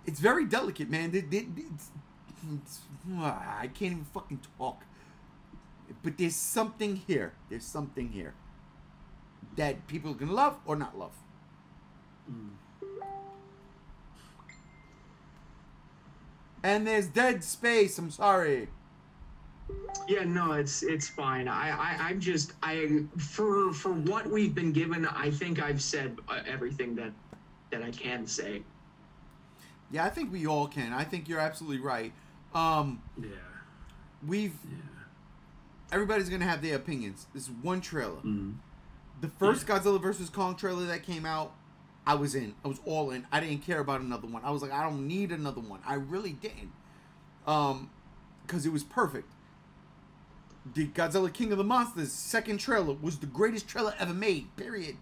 It's very delicate, man. I can't even fucking talk. But there's something here. There's something here that people are gonna love or not love. And there's dead space. I'm sorry. Yeah, no, it's fine. I'm just for what we've been given, I think I've said everything that I can say. Yeah, I think we all can. I think you're absolutely right. Everybody's gonna have their opinions. This is one trailer. The first Godzilla vs. Kong trailer that came out, I was in. I was all in. I didn't care about another one. I was like, I don't need another one. I really didn't. Because it was perfect. The Godzilla King of the Monsters second trailer was the greatest trailer ever made. Period.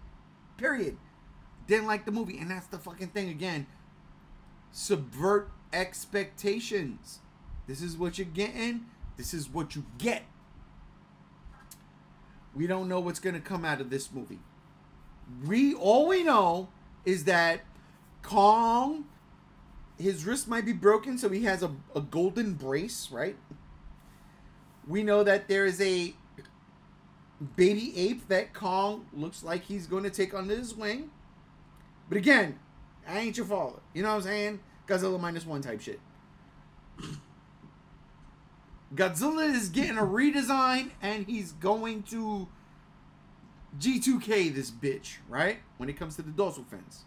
Didn't like the movie. And that's the fucking thing again. Subvert expectations. This is what you're getting. This is what you get. We don't know what's going to come out of this movie. All we know is that Kong, his wrist might be broken, so he has a golden brace, right? We know that there is a baby ape that Kong looks like he's going to take under his wing. But again, I ain't your father. You know what I'm saying? Godzilla -1 type shit. Godzilla is getting a redesign, and he's going to G2K this bitch, right? When it comes to the dorsal fins.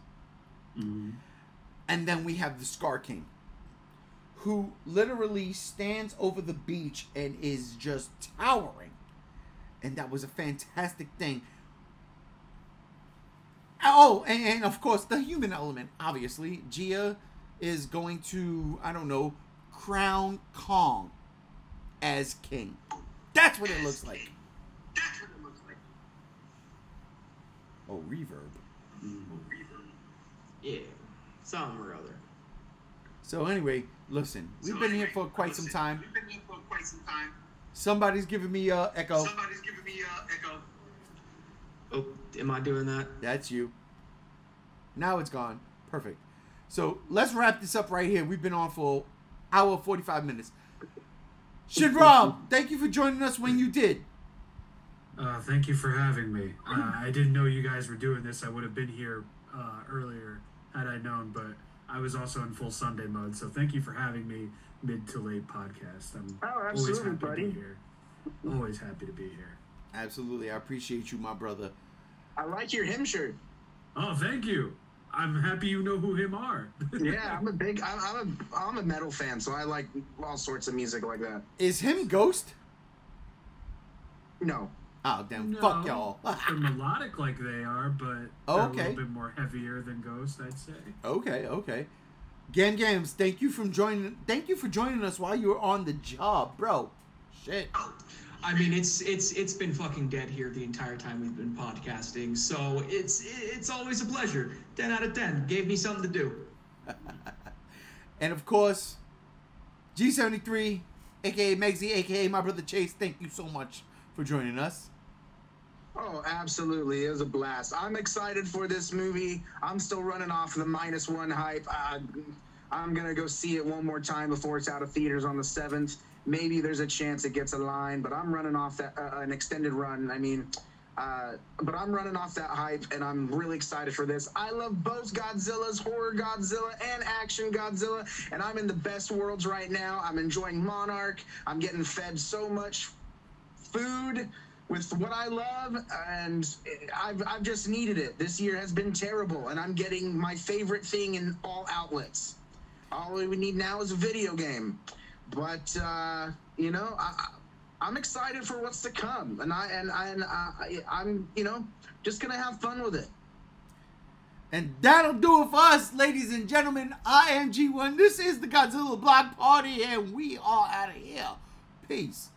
And then we have the Scar King, who literally stands over the beach and is just towering. And that was a fantastic thing. Oh, and of course, the human element, obviously. Gia is going to, I don't know, crown Kong as king. That's what it looks like. Oh, reverb. Yeah, some or other. So anyway, listen, we've been here for quite some time. Somebody's giving me echo. Oh, am I doing that? That's you. Now it's gone. Perfect. So let's wrap this up right here. We've been on for hour 45 minutes. Shin Rob, thank you for joining us when you did. Thank you for having me. I didn't know you guys were doing this. I would have been here earlier had I known, but I was also in full Sunday mode. So thank you for having me mid to late podcast. I'm always happy to be here. Always happy to be here. Absolutely. I appreciate you, my brother. I like your him shirt. Oh, thank you. I'm happy you know who him are. Yeah, I'm a metal fan, so I like all sorts of music like that. Is him Ghost? No. Oh, damn. No, Fuck y'all. They're melodic like they are, but they're a little bit more heavier than Ghost, I'd say. Okay. Gams, thank you for joining us while you were on the job, bro. Shit. I mean, it's been fucking dead here the entire time we've been podcasting, so it's always a pleasure. 10 out of 10. Gave me something to do. And of course, G73, aka Megsy, aka my brother Chase, thank you so much for joining us. Oh, absolutely. It was a blast. I'm excited for this movie. I'm still running off the -1 hype. I'm going to go see it one more time before it's out of theaters on the 7th. Maybe there's a chance it gets a line, but I'm running off that an extended run. I mean, but I'm running off that hype, and I'm really excited for this. I love both Godzillas, horror Godzilla and action Godzilla, and I'm in the best worlds right now. I'm enjoying Monarch. I'm getting fed so much food with what I love, and I've just needed it. This year has been terrible, and I'm getting my favorite thing in all outlets. All we need now is a video game. But you know, I'm excited for what's to come, and I'm just gonna have fun with it. And that'll do it for us, ladies and gentlemen. I am G1. This is the Godzilla Block Party, and we are out of here. Peace.